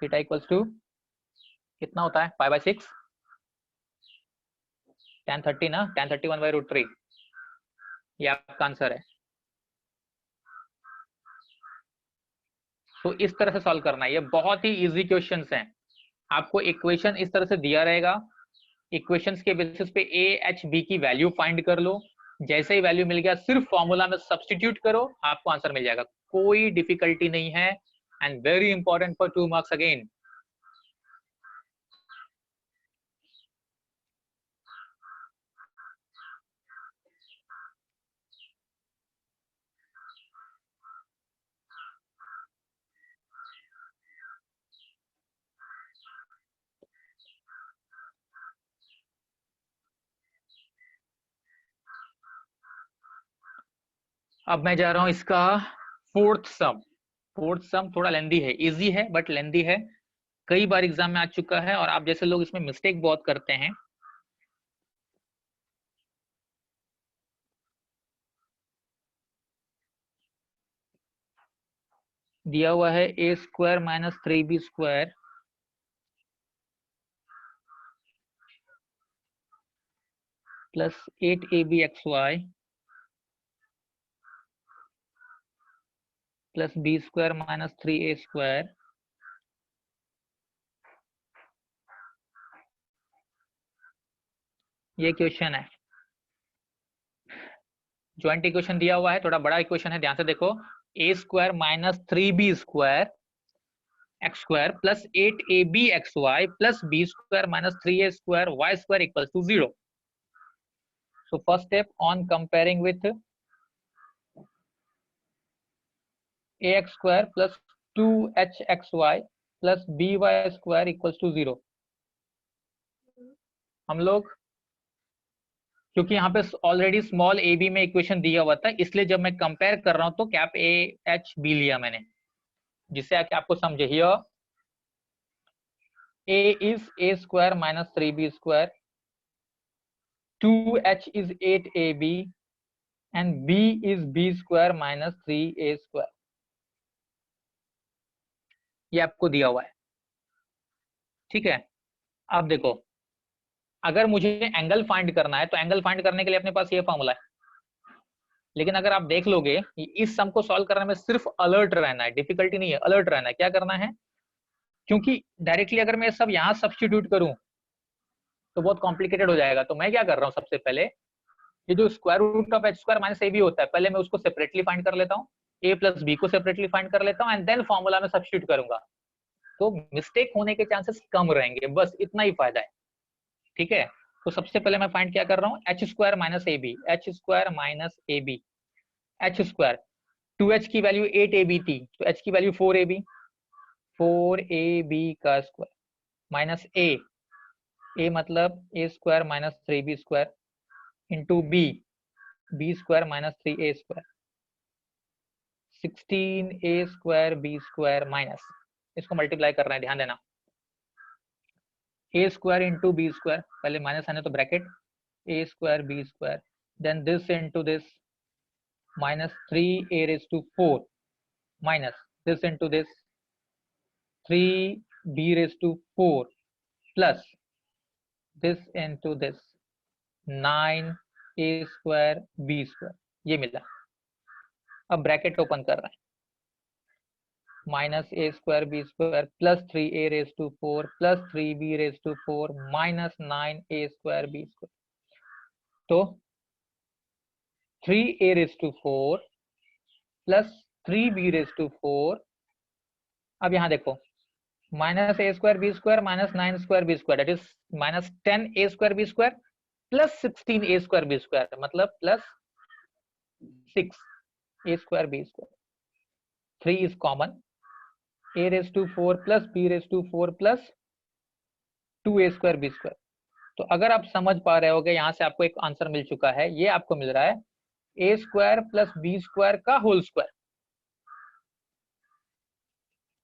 थीटा इक्वल्स टू कितना होता है, 5/6, tan 30 ना, tan 30 1 बाय रूट 3, ये आपका आंसर है। तो इस तरह से सॉल्व करना है, ये बहुत ही इजी क्वेश्चंस हैं। आपको इक्वेशन इस तरह से दिया रहेगा, इक्वेशंस के बेसिस पे a h b की वैल्यू फाइंड कर लो, जैसे ही वैल्यू मिल गया सिर्फ फॉर्मूला में सब्स्टिट्यूट करो, आपको आंसर मिल जाएगा, कोई डिफिकल्टी नहीं है। And very important for 2 marks again. अब मैं जा रहा हूं इसका फोर्थ सम। फोर्थ सम थोड़ा लेंदी है, इजी है बट लेंदी है, कई बार एग्जाम में आ चुका है और आप जैसे लोग इसमें मिस्टेक बहुत करते हैं। दिया हुआ है A square minus 3b square plus 8abxy plus B square minus 3a square ये क्वेश्चन है। ज्वाइंट इक्वेशन दिया हुआ है, थोड़ा बड़ा इक्वेशन है, ध्यान से देखो। A square minus 3b square X square plus 8abxy plus B square minus 3a square Y square equals to 0। So first step on comparing with ax square plus 2hxy plus by square equals to 0। हम लोग क्योंकि यहाँ पे ऑलरेडी स्मॉल ए बी में इक्वेशन दिया हुआ था, इसलिए जब मैं कंपेयर कर रहा हूं तो कैप ए एच बी लिया मैंने, जिससे आके आपको समझे। Here a is a square minus 3b square, 2h is 8ab and b is b square minus 3a square। ये आपको दिया हुआ है, ठीक है। अब देखो, अगर मुझे एंगल फाइंड करना है तो एंगल फाइंड करने के लिए अपने पास ये फॉर्मूला है, लेकिन अगर आप देख लोगे इस सम को सॉल्व करने में सिर्फ अलर्ट रहना है, डिफिकल्टी नहीं है, अलर्ट रहना है। क्या करना है, क्योंकि डायरेक्टली अगर मैं सब यहां सब्स्टिट्यूट करूं तो बहुत कॉम्प्लिकेटेड हो जाएगा। तो मैं क्या कर रहा हूं, सबसे पहले ये जो square root of H square minus A B होता है, पहले मैं उसको सेपरेटली फाइंड कर लेता हूँ, ए प्लस बी को सेपरेटली फाइंड कर लेता हूँ एंड देन फॉर्मूला में सब्स्टिट्यूट करूंगा, तो मिस्टेक होने के चांसेस कम रहेंगे, बस इतना ही फायदा है, ठीक है। तो सबसे पहले मैं फाइंड क्या कर रहा हूँ, H square minus A B, H square minus A B, H square 2h की वैल्यू 8ab थी तो h की वैल्यू 4ab, 4ab का स्क्वायर माइनस a मतलब a square minus 3b square into b square minus 3a square, 16a square b square minus, इसको मल्टीप्लाई कर रहे हैं, ध्यान देना, a square into B square, पहले माइनस आने तो bracket, a square b square, then this into this minus 3a raised to 4 minus this into this 3b raised to 4 plus this into this 9a square b square, ये मिला। अब ब्रैकेट ओपन कर रहे हैं, minus a square b square plus 3a raised to 4 plus 3b raised to 4 minus 9a square b square, तो 3a raised to 4 plus 3b raised to 4। अब यहां देखो, minus A square B square minus 9 square B square, that is minus 10a square B square plus 16a square B square, मतलब plus 6a square B square, 3 is common, a raised to 4 plus b raised to 4 plus 2a square B square. तो अगर आप समझ पा रहे होगे, यहाँ से आपको एक आंसर मिल चुका है, ये आपको मिल रहा है a square plus B square का whole square.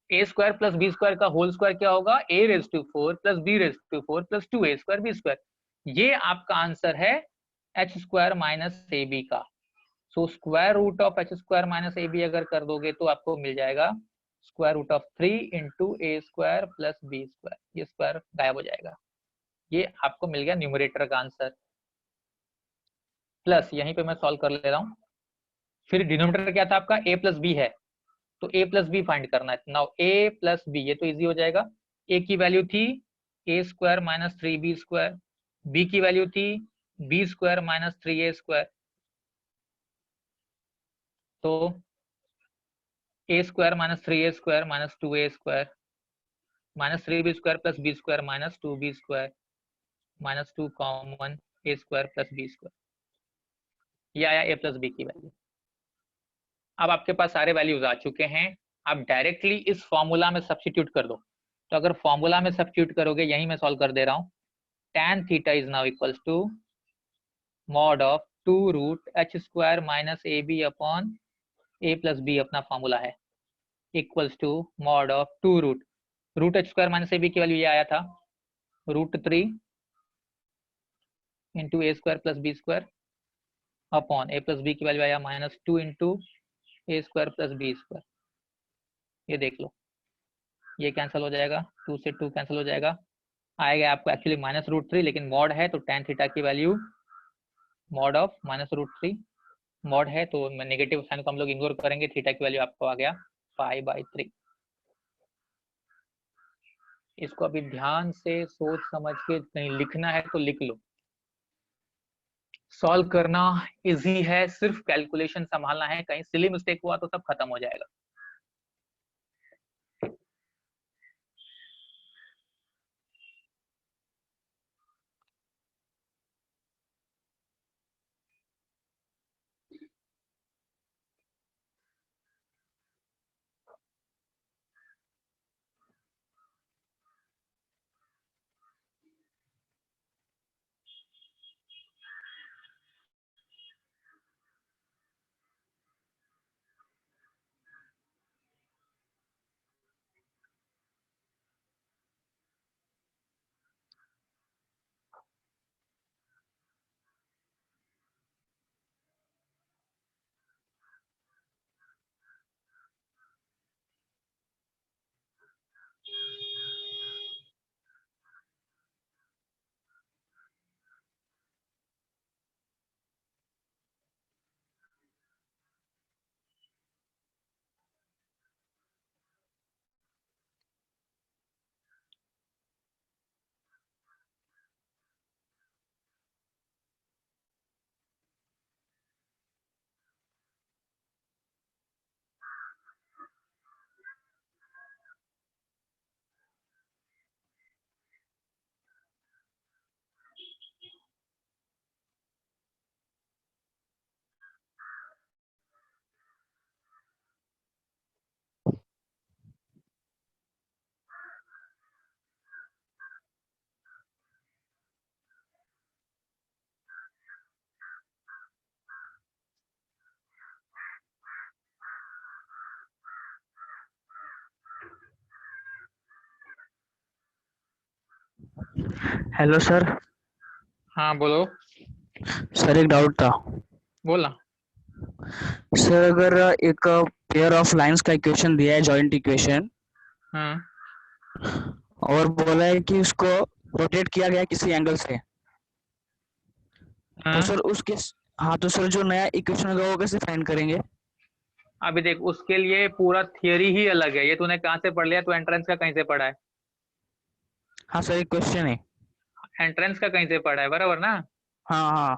a square plus B square का होल स्क्वायर क्या होगा, a raise to 4 plus b raise to 4 plus 2a square b square, ये आपका आंसर है h square minus A B का। So square root of h square minus A B अगर कर दोगे तो आपको मिल जाएगा square root of 3 into A square plus B square, ये स्क्वायर गायब हो जाएगा, ये आपको मिल गया न्यूमरेटर का आंसर। प्लस यहीं पे मैं सॉल्व कर ले रहा हूँ, फिर डिनोमिनेटर क्या था आपका, a प्लस बी है तो a प्लस बी फाइंड करना है। नाउ a प्लस बी, ये तो इजी हो जाएगा, a की वैल्यू थी a square minus 3b square, b की वैल्यू थी b square minus 3a square, तो A square minus 3a² minus 2a² minus 3b² plus b² minus 2b² minus 2 common a² plus b², ये आया a प्लस बी की वैल्यू। अब आपके पास सारे वैल्यूज आ चुके हैं, आप डायरेक्टली इस फॉर्मूला में सब्स्टिट्यूट कर दो। तो अगर फॉर्मूला में सब्स्टिट्यूट करोगे, यही मैं सॉल्व कर दे रहा हूँ, tan theta is now equals to mod of 2 root h² minus ab upon a plus B अपना फॉर्मूला है, equals to mod of 2 root h² minus ab की वैल्यू ये आया था √3 into a² plus b² upon a plus B की वैल्यू आया -2 इंटू a² प्लस b²। ये देख लो, ये कैंसिल हो जाएगा, 2 से 2 कैंसिल हो जाएगा, आएगा आपको एक्चुअली -√3, लेकिन मॉड है तो tan थीटा की वैल्यू मॉड ऑफ -√3 मॉड है तो नेगेटिव साइन को हम लोग इग्नोर करेंगे, थीटा की वैल्यू आपको आ गया π/3। इसको अभी ध्यान से सोच समझ के कहीं लिखना है तो लिख लो, सॉल्व करना इजी है, सिर्फ कैलकुलेशन संभालना है, कहीं सिली मिस्टेक हुआ तो सब खत्म हो जाएगा। Hello sir. हाँ बोलो। सर एक डाउट था। बोला। सर अगर एक पेयर ऑफ लाइंस का इक्वेशन दिया है, जॉइंट इक्वेशन, हाँ और बोला है कि उसको रोटेट किया गया किसी एंगल से, तो हाँ। सर उसके हाँ तो सर जो नया इक्वेशन होगा वो कैसे फाइंड करेंगे? अभी देख, उसके लिए पूरा थियरी ही अलग है, ये तूने कहाँ से पढ़ लिया, तू एंट्रेंस का कहीं से पढ़ा है? हाँ सर एक क्वेश्चन है। एंट्रेंस का कहीं से पढ़ा है, बराबर ना? हाँ हाँ।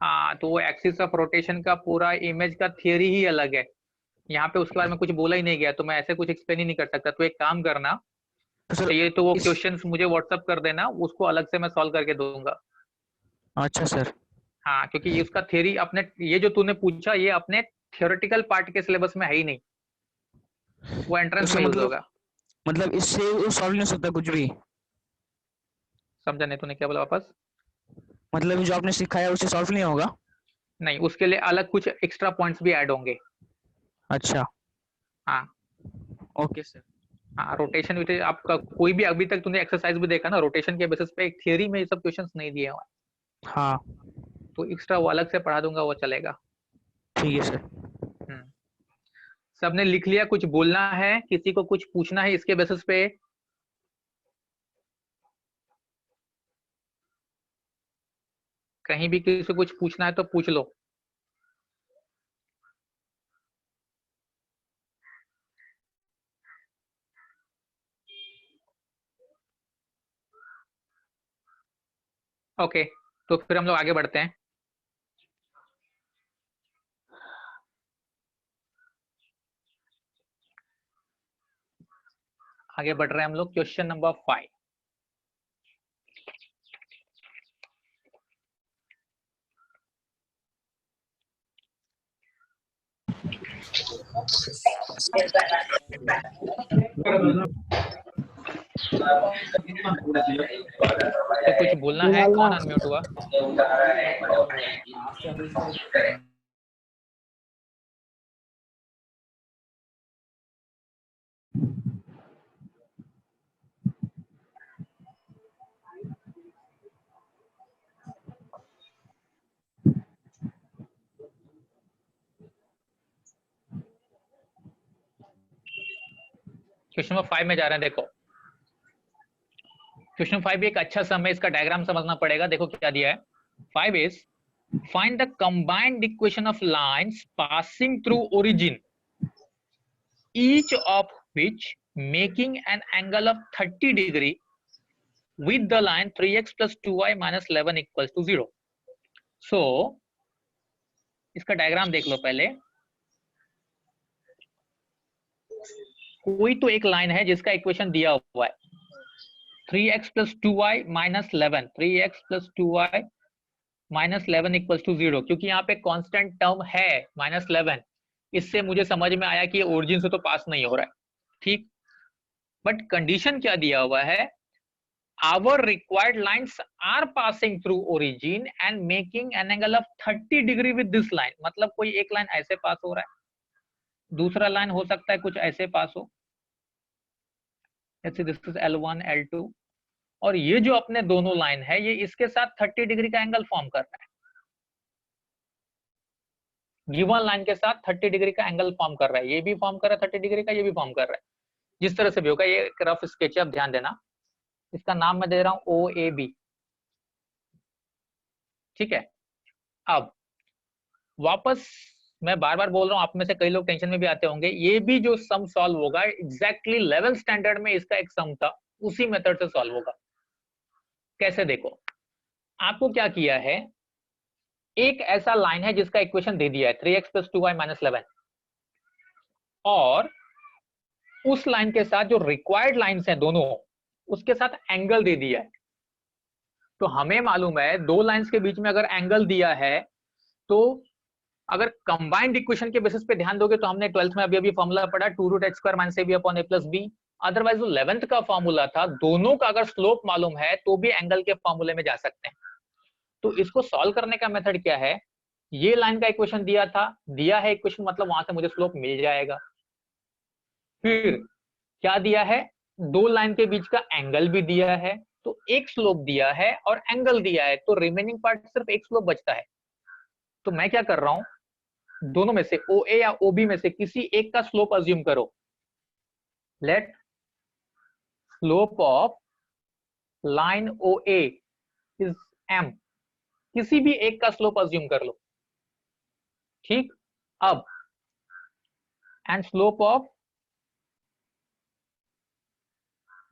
हाँ, तो वो एक्सिस ऑफ रोटेशन का पूरा इमेज का थियरी ही अलग है, यहाँ पे उसके बारे में कुछ बोला ही नहीं गया, तो मैं ऐसे कुछ एक्सप्लेन ही नहीं कर सकता। तो एक काम करना, तो सर चाहिए तो वो इस क्वेश्चंस मुझे व्हाट्सअप कर देना, उसको अलग से मैं सॉल्व करके दूंगा। अच्छा सर। हाँ, क्योंकि ये उसका थ्योरी अपने, ये जो तूने पूछा ये अपने थियोरेटिकल पार्ट के सिलेबस में है ही नहीं, वो तो एंट्रेंस सर में यूज मतलब होगा। मतलब इससे वो सॉल्व नहीं हो सकता कुछ भी? समझा नहीं तूने क्या बोला वापस? मतलब जो आपने सिखाया उससे सॉल्व नहीं होगा? नहीं, उसके लिए अलग कुछ एक्स्ट्रा पॉइंट्स भी ऐड होंगे। अच्छा। हाँ। Okay sir. हाँ, रोटेशन विटेशन आपका कोई भी अभी तक तूने एक्सरसाइज भी देखा ना, रोटेशन के बेसिस पे एक थियरी में ये सब क्वेश्चंस नहीं दिए हुए हैं, हाँ तो एक्स्ट्रा वो अलग से पढ़ा दूंगा, वो चलेगा। ठीक है सर। हम्म। सबने लिख लिया? कुछ बोलना है, किसी को कुछ पूछना है इसके बेसिस पे? कहीं भी किसी को कुछ पूछना है तो पूछ लो। ओके, तो फिर हम लोग आगे बढ़ते हैं। आगे बढ़ रहे हैं हम लोग क्वेश्चन नंबर 5। तो कुछ बोलना है? कौन अनम्यूट हुआ? क्वेश्चन नंबर 5 में जा रहे हैं। देखो क्वेश्चन 5 भी एक अच्छा सम है, इसका डायग्राम समझना पड़ेगा। देखो क्या दिया है। 5 is find the combined equation of lines passing through origin, each of which making an angle of 30 degree with the line 3x plus 2y minus 11 equals to 0. So इसका डायग्राम देख लो पहले। कोई तो एक लाइन है जिसका इक्वेशन दिया हुआ है 3x plus 2y minus 11, 3x plus 2y minus 11 equals to 0, क्योंकि यहाँ पे कांस्टेंट टर्म है -11। इससे मुझे समझ में आया कि ये ओरिजिन से तो पास नहीं हो रहा है, ठीक। बट कंडीशन क्या दिया हुआ है, our required lines are passing through origin and making an angle of 30 degree with this line। मतलब कोई एक लाइन ऐसे पास हो रहा है, दूसरा लाइन हो सकता है कुछ ऐसे पास हो, जैसे दिस इज L1 L2, और ये जो अपने दोनों लाइन है ये इसके साथ 30 डिग्री का एंगल फॉर्म कर रहा है। गिवन लाइन के साथ 30 डिग्री का एंगल फॉर्म कर रहा है, ये भी फॉर्म कर रहा है 30 डिग्री का, ये भी फॉर्म कर रहा है। जिस तरह से भी होगा, ये रफ स्केच है, अब ध्यान देना। इसका नाम मैं दे रहा हूं OAB, ठीक है। अब वापस मैं बार बार बोल रहा हूं, आप में से कई लोग टेंशन में भी आते होंगे, ये भी जो सम सॉल्व होगा एग्जैक्टली 11th स्टैंडर्ड में इसका एक सम था, उसी मेथड से सॉल्व होगा। कैसे? देखो आपको क्या किया है, एक ऐसा लाइन है जिसका इक्वेशन दे दिया है 3x plus 2y minus 11, और उस लाइन के साथ जो रिक्वायर्ड लाइंस हैं दोनों, उसके साथ एंगल दे दिया है। तो हमें मालूम है दो लाइंस के बीच में अगर एंगल दिया है, तो अगर कंबाइंड इक्वेशन के बेसिस पे ध्यान दोगे तो हमने 12th में अभी फॉर्मूला पढ़ा 2√h² - ab upon a plus b। Otherwise जो 11th का फॉर्मूला था, दोनों का अगर स्लोप मालूम है तो भी एंगल के फॉर्मूले में जा सकते हैं। तो इसको सॉल्व करने का मेथड क्या है, ये लाइन का इक्वेशन दिया था, दिया है इक्वेशन, मतलब वहां से मुझे स्लोप मिल जाएगा। फिर क्या दिया है, दो लाइन के बीच का एंगल भी दिया है, तो एक स्लोप दिया है और एंगल दिया है, तो रिमेनिंग पार्ट सिर्फ एक स्लोप बचता है। तो मैं क्या कर रहा हूं, दोनों में से OA या OB में से किसी एक का स्लोप अज्यूम करो। Let slope of line OA is m, किसी भी एक का स्लोप अज्यूम कर लो, ठीक। अब and slope of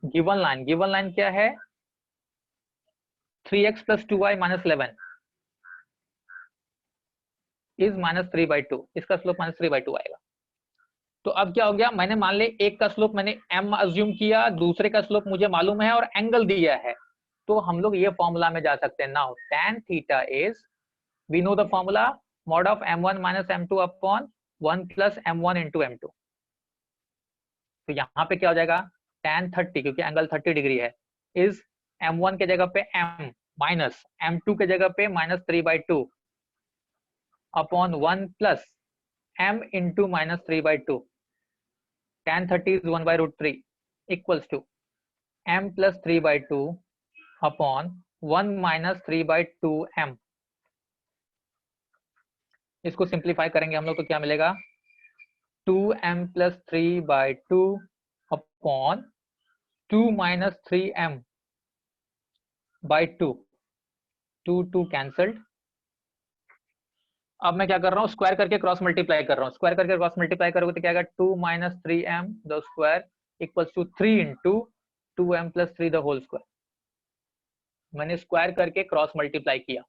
given line क्या है, 3x plus 2y minus 11 is -3/2, इसका स्लोप -3/2 आएगा। तो अब क्या हो गया, मैंने मान ले एक का स्लोप मैंने m अज्यूम किया, दूसरे का स्लोप मुझे मालूम है और एंगल दिया है, तो हम लोग ये फॉर्मूला में जा सकते हैं। Now tan theta is, we know the formula, mod of m1 minus m2 upon 1 plus m1 into m2। तो यहाँ पे क्या हो जाएगा, tan 30, क्योंकि एंगल 30 डिग्री है, इज m1 के जगह पे m माइनस m2 के जगह पे -3/2 upon 1 plus m into -3/2। tan 30 is 1/√3 equals to m plus 3/2 upon 1 minus 3/2m। इसको सिंप्लीफाई करेंगे हम लोग तो क्या मिलेगा, 2m plus 3/2 upon 2 minus 3m by 2, 2 cancelled. अब मैं क्या कर रहा हूँ, स्क्वायर करके क्रॉस मल्टीप्लाई कर रहा हूँ। स्क्वायर करके क्रॉस मल्टीप्लाई करोगे तो क्या आएगा, 2 minus 3m the square equals to 3 into 2m plus 3 the whole square. मैंने स्क्वायर करके क्रॉस मल्टीप्लाई किया,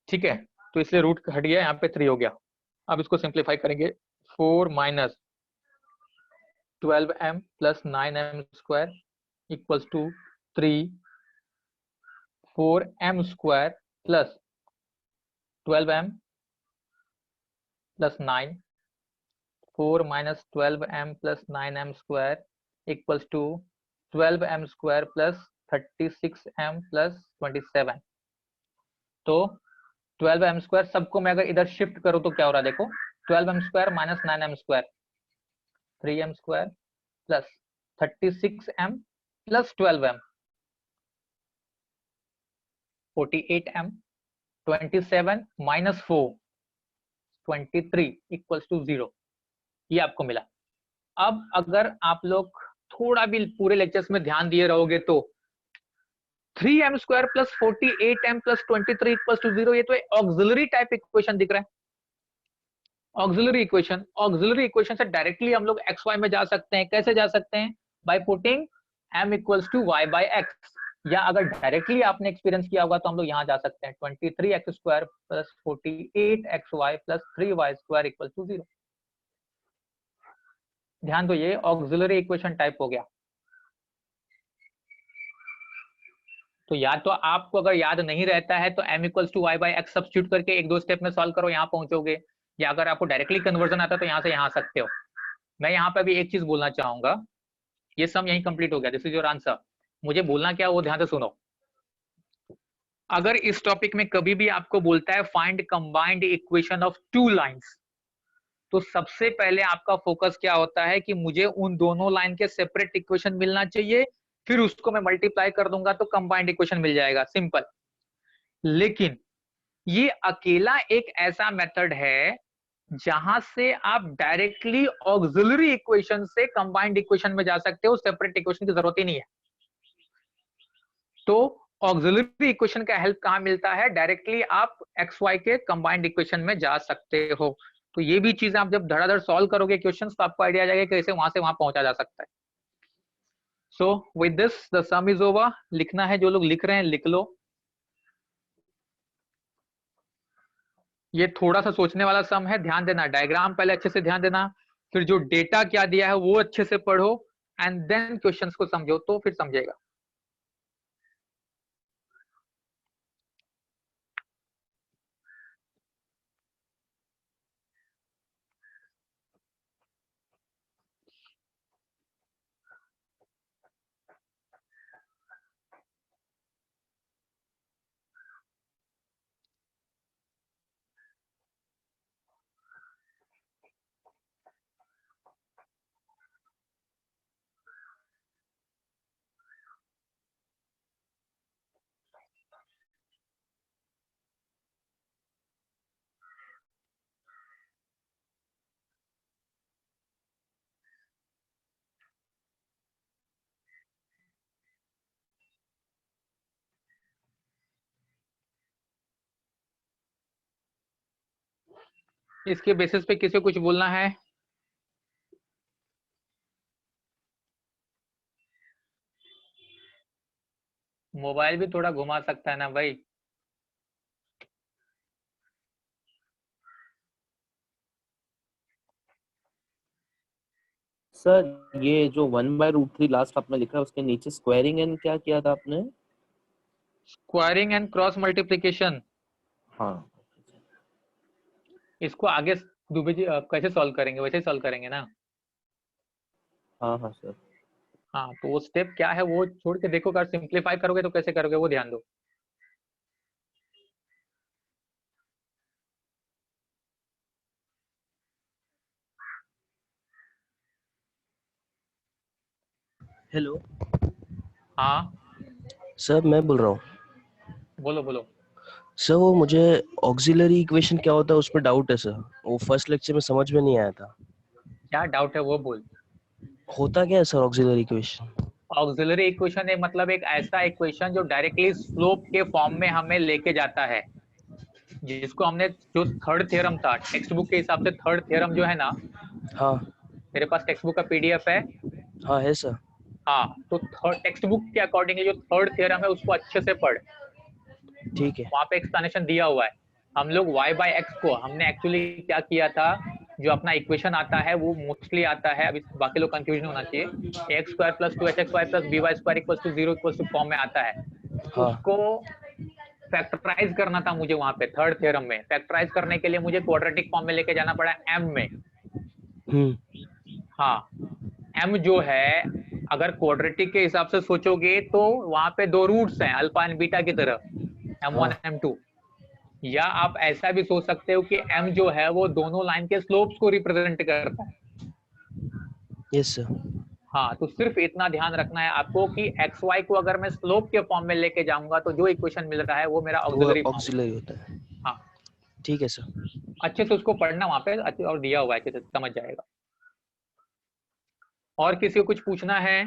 ठीक है, तो इसलिए रूट हट गया, यहाँ पे 3 हो गया। अब इसको सिंप्लीफाई करेंगे, 4 minus 12m plus 9m square equals to 3 4m square plus 12m plus 9 4 minus 12m plus 9m square equals to 12m square plus 36m plus 27। तो 12m स्क्वायर सबको मैं अगर इधर शिफ्ट करूं तो क्या हो रहा है देखो, 12m square minus 9m square 3m square plus 36m plus 12m 48m 27 minus 4 23 equals to 0। ये आपको मिला। अब अगर आप लोग थोड़ा भी पूरे लेक्चर्स में ध्यान दिए रहोगे तो 3m square plus 48m plus 23 equals to 0, ये तो ऑक्सिलरी टाइप इक्वेशन दिख रहा है। ऑक्सिलरी इक्वेशन से डायरेक्टली हम लोग xy में जा सकते हैं। कैसे जा सकते हैं? By putting m equals to y by x, या अगर डायरेक्टली आपने एक्सपीरियंस किया होगा तो हम लोग यहाँ जा सकते हैं 23x square plus 48xy plus 3y square equal to 0। ध्यान दो, ये ऑक्सिलरी इक्वेशन टाइप हो गया। तो या तो आपको अगर याद नहीं रहता है तो m equals to y by x substitute करके एक दो स्टेप में सॉल्व करो, यहाँ पहुंचोगे, या अगर आपको डायरेक्टली कन्वर्जन आता है तो यहाँ से यहाँ आ सकते हो। मैं यहाँ पे अभी एक चीज बोलना चाहूंगा, ये सम यहीं कंप्लीट हो गया, दिस इज योर आंसर। मुझे बोलना क्या वो ध्यान से सुनो। अगर इस टॉपिक में कभी भी आपको बोलता है find combined equation of two lines, तो सबसे पहले आपका फोकस क्या होता है कि मुझे उन दोनों लाइन के सेपरेट इक्वेशन मिलना चाहिए, फिर उसको मैं मल्टीप्लाई कर दूंगा तो कंबाइंड इक्वेशन मिल जाएगा, सिंपल। लेकिन ये अकेला एक ऐसा मेथड है जहां से आप डायरेक्टली ऑक्सिलरी इक्वेशन से कंबाइंड इक्वेशन में जा सकते हो, सेपरेट इक्वेशन की जरूरत ही नहीं है। तो ऑक्सिलरी इक्वेशन का हेल्प कहां मिलता है? डायरेक्टली आप xy के कंबाइंड इक्वेशन में जा सकते हो। तो ये भी चीज आप जब धड़ाधड़ सॉल्व करोगे क्वेश्चंस तो आपको आइडिया आ जाएगा कैसे वहां से वहां पहुंचा जा सकता है। So with this the some is over. लिखना है, जो लोग लिख रहे हैं लिख लो। ये थोड़ा सा सोचने वाला सम है, ध्यान देना, डायग्राम पहले अच्छे से ध्यान देना, फिर जो डेटा क्या दिया है वो अच्छे से पढ़ो एंड देन क्वेश्चंस को समझो तो फिर समझेगा। इसके बेसिस पे किसी को कुछ बोलना है? मोबाइल भी थोड़ा घुमा सकता है ना भाई। सर ये जो 1/√3 लास्ट आपने लिखा है उसके नीचे स्क्वायरिंग एंड क्या किया था आपने? Squaring and cross multiplication. हाँ, इसको आगे दुबे जी कैसे सॉल्व करेंगे? वैसे ही सॉल्व करेंगे ना। हाँ हाँ सर। हाँ, तो वो स्टेप क्या है वो छोड़ के देखो, अगर सिंप्लीफाई करोगे तो कैसे करोगे वो ध्यान दो। हेलो हाँ सर, मैं बोल रहा हूँ। बोलो बोलो। सर वो मुझे ऑक्सिलरी इक्वेशन क्या होता है उसमें डाउट है सर, वो फर्स्ट लेक्चर में समझ में नहीं आया था। क्या डाउट है वो बोल। होता क्या है sir auxiliary equation? Auxiliary equation है मतलब एक ऐसा इक्वेशन जो डायरेक्टली स्लोप के फॉर्म में हमें लेके जाता है, जिसको हमने जो थर्ड थ्योरम था टेक्स्ट बुक के हिसाब से, थर्ड थ्योरम जो है ना, हाँ मेरे पास टेक्स्ट बुक का पीडीएफ है। हाँ है सर। हाँ, तो थर्ड टेक्स्ट बुक के अकॉर्डिंगली जो थर्ड थ्योरम है उसको अच्छे से पढ़, ठीक है। वहां पे एक्सप्लेनेशन दिया हुआ है। हम लोग y बाय एक्स को हमने एक्चुअली क्या किया था, जो अपना इक्वेशन आता है वो मोस्टली आता है, अभी बाकी लोग कंफ्यूजन होना चाहिए, X square plus 2hxy plus by square equal to 0 equal to form में आता है। हाँ उसको फैक्टराइज करना था मुझे वहां पे थर्ड थ्योरम में। फैक्टराइज करने के लिए मुझे क्वाड्रेटिक फॉर्म में लेके जाना पड़ा m में। हाँ, m जो है अगर क्वाड्रेटिक के हिसाब से सोचोगे तो वहां पे दो रूट्स हैं अल्फा एंड बीटा की तरह, m1 m2। या आप ऐसा भी सोच सकते हो कि m जो है वो दोनों लाइन के स्लोप्स को रिप्रेजेंट करता है। Yes sir. हाँ, तो सिर्फ इतना ध्यान रखना है आपको कि एक्स वाई को अगर मैं स्लोप के फॉर्म में लेके जाऊंगा तो जो इक्वेशन मिल रहा है वो मेरा ऑक्सिलरी फॉर्म। ऑक्सिलरी होता है। हाँ ठीक है सर। अच्छे से उसको पढ़ना वहां पे अच्छे और दिया हुआ है, अच्छे से समझ जाएगा। और किसी को कुछ पूछना है?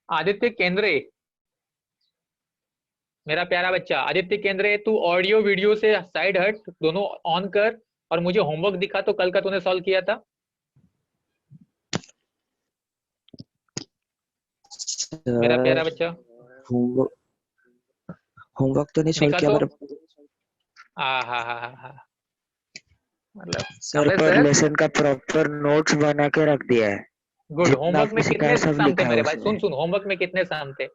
आदित्य केंद्रे, मेरा प्यारा बच्चा आदित्य केंद्रे, तू ऑडियो वीडियो से साइड हट, दोनों ऑन कर और मुझे होमवर्क दिखा तो कल का तूने सॉल्व किया था। मेरा प्यारा बच्चा होमवर्क तो नहीं सॉल्व दिखा किया तो? पर हा मतलब सर कमलेश पर सर, लेसन का प्रॉपर नोट्स बना के रख दिया है। गुड। जितना होमवर्क में आपने कितने सिखाया सब सम थे लिखा है मेरे भाई? उसमें। सुन होमवर्क में कितने सम थे?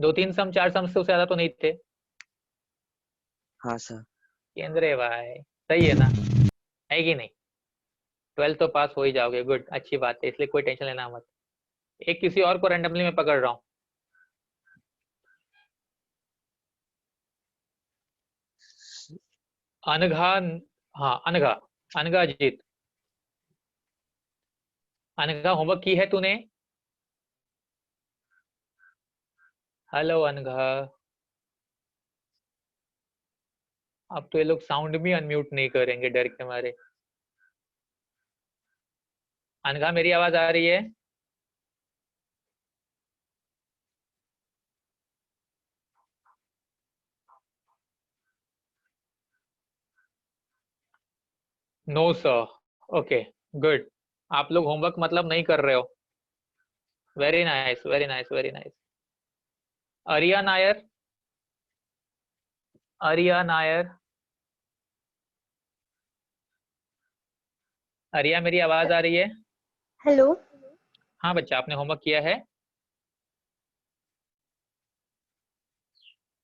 2-3 सम 4 सम से ज्यादा तो नहीं थे? हाँ सर। केंद्रे भाई सही है ना, है कि नहीं? 12th तो पास हो ही जाओगे, गुड, अच्छी बात है, इसलिए कोई टेंशन लेना मत। एक किसी और को रैंडमली मैं पकड़ रहा हूँ। अनघा, हाँ अनघा, अनघा जीत, अनघा होमवर्क की है तूने? हेलो अनघा। अब तो ये लोग साउंड भी अनम्यूट नहीं करेंगे डर के मारे। अनघा मेरी आवाज आ रही है? No sir. ओके गुड, आप लोग होमवर्क मतलब नहीं कर रहे हो। Very nice very nice very nice. Arya Nair, Arya Nair, Arya मेरी आवाज आ रही है? हेलो। हाँ बच्चा, आपने होमवर्क किया है?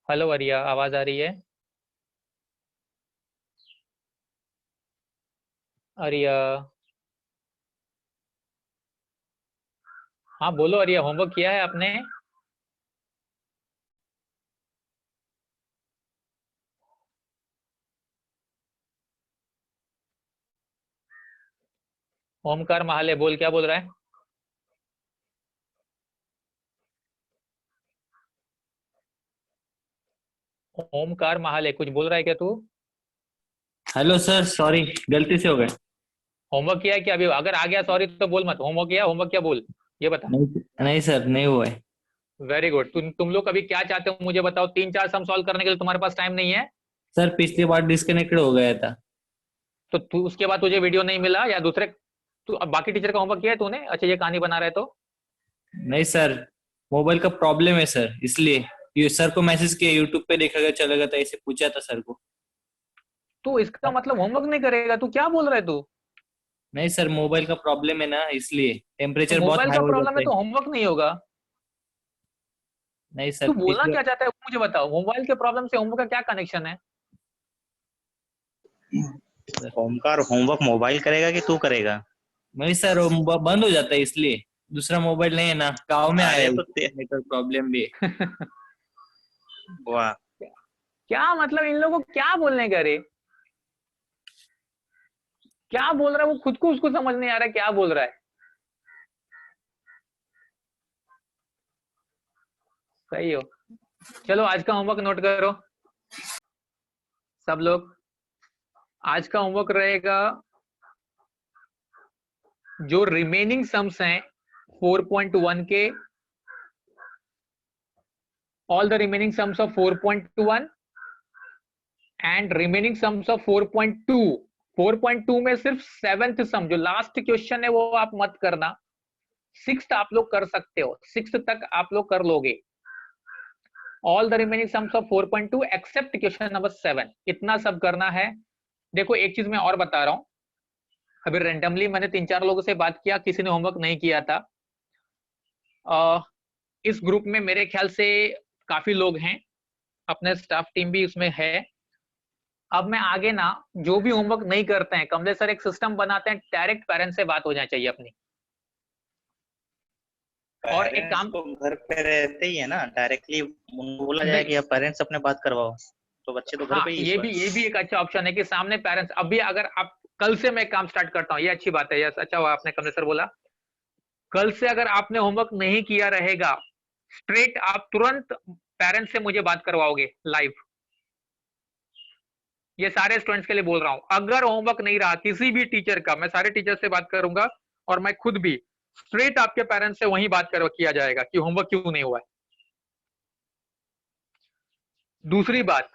हेलो आर्या, आवाज आ रही है? आर्या, हाँ बोलो आर्या, होमवर्क किया है आपने? ओमकार महाले बोल, क्या बोल रहा है? ओमकार महाले कुछ बोल रहा है क्या तू? हेलो सर, सॉरी गलती से हो गए। होमवर्क किया है क्या? अभी अगर आ गया सॉरी तो बोल मत। होमवर्क किया? होमवर्क क्या बोल, ये बता। नहीं सर, नहीं हुआ है। Very good. तुम लोग अभी क्या चाहते हो मुझे बताओ। 3-4 सम सॉल्व करने के लिए तुम्हारे पास टाइम नहीं है? सर पिछली बार डिस्कनेक्टेड हो गया था। तो तू उसके बाद तुझे वीडियो नहीं मिला या दूसरे, तू अब बाकी टीचर का होमवर्क किया है तूने? अच्छा ये कहानी बना रहे तो? नहीं सर, मोबाइल का प्रॉब्लम है सर, इसलिए ये सर को मैसेज किया, यूट्यूब पे देखा गया चलेगा था, ऐसे पूछा था सर को। तो इसका मतलब होमवर्क नहीं करेगा? तू क्या बोल रहा है तू? नहीं सर, मोबाइल का प्रॉब्लम है ना, इसलिए तो टेम्परेचर बहुत मोबाइल हाई का हो प्रॉब्लम जाता है है। तो होमवर्क नहीं होगा? नहीं सर, तू बोलना पिछले क्या चाहता है वो मुझे बताओ। मोबाइल के प्रॉब्लम से होमवर्क का क्या कनेक्शन है? ओमकार होमवर्क मोबाइल करेगा कि तू करेगा? नहीं सर, वो बंद हो जाता है, इसलिए दूसरा मोबाइल नहीं है ना, गाँव में आया अरे है, तो नेटवर्क प्रॉब्लम भी है। वाह, क्या मतलब इन लोगों को क्या बोलने का रे? क्या बोल रहा है वो खुद को, उसको समझ नहीं आ रहा है क्या बोल रहा है। सही हो। चलो आज का होमवर्क नोट करो सब लोग। आज का होमवर्क रहेगा जो रिमेनिंग सम्स हैं 4.1 के, all the remaining sums of 4.1 and remaining sums of 4.2 4.2 में सिर्फ 7th सम जो लास्ट क्वेश्चन है वो आप मत करना, 6th आप लोग कर सकते हो, 6th तक आप लोग कर लोगे। All the remaining sums of 4.2 except question number 7, इतना सब करना है। देखो एक चीज मैं और बता रहा हूं, अभी रेंडमली मैंने 3-4 लोगों से बात किया, किसी ने होमवर्क नहीं किया था। इस ग्रुप में मेरे ख्याल से काफी लोग हैं, अपने स्टाफ टीम भी उसमें है। अब मैं आगे ना जो भी होमवर्क नहीं करते हैं, कमलेश सर एक सिस्टम बनाते हैं, डायरेक्ट पेरेंट्स से बात हो जानी चाहिए अपनी। और एक पेरेंट्स काम तो घर पे रहते ही है ना, डायरेक्टली उनको बोला जाए कि आप पेरेंट्स अपने बात करवाओ, तो बच्चे तो घर हाँ, पे ही ये भी एक अच्छा ऑप्शन है कि सामने पेरेंट्स। अभी अगर आप कल से मैं काम स्टार्ट करता हूँ, ये अच्छी बात है, यस अच्छा हुआ आपने कमलेश सर बोला। कल से अगर आपने होमवर्क नहीं किया रहेगा, स्ट्रेट आप तुरंत पेरेंट्स से मुझे बात करवाओगे लाइव। ये सारे स्टूडेंट्स के लिए बोल रहा हूं, अगर होमवर्क नहीं रहा किसी भी टीचर का, मैं सारे टीचर से बात करूंगा और मैं खुद भी, स्ट्रेट आपके पेरेंट्स से वही बात किया जाएगा कि होमवर्क क्यों नहीं हुआ है। दूसरी बात,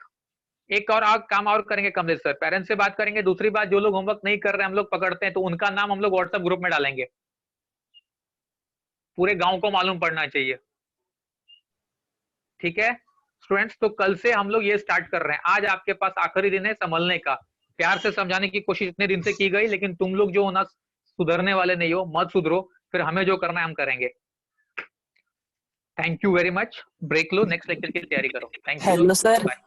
एक और काम और करेंगे कमलेश सर, पेरेंट्स से बात करेंगे। दूसरी बात, जो लोग होमवर्क नहीं कर रहे हैं हम लोग पकड़ते हैं, तो उनका नाम हम लोग व्हाट्सएप ग्रुप में डालेंगे, पूरे गांव को मालूम पड़ना चाहिए, ठीक है स्टूडेंट्स। तो कल से हम लोग ये स्टार्ट कर रहे हैं, आज आपके पास आखिरी दिन है संभलने का। प्यार से समझाने की कोशिश इतने दिन से की गई, लेकिन तुम लोग जो हो ना सुधरने वाले नहीं हो, मत सुधरो, फिर हमें जो करना है हम करेंगे। Thank you very much, break लो, नेक्स्ट लेक्चर की तैयारी करो। Thank you, hello sir. Bye.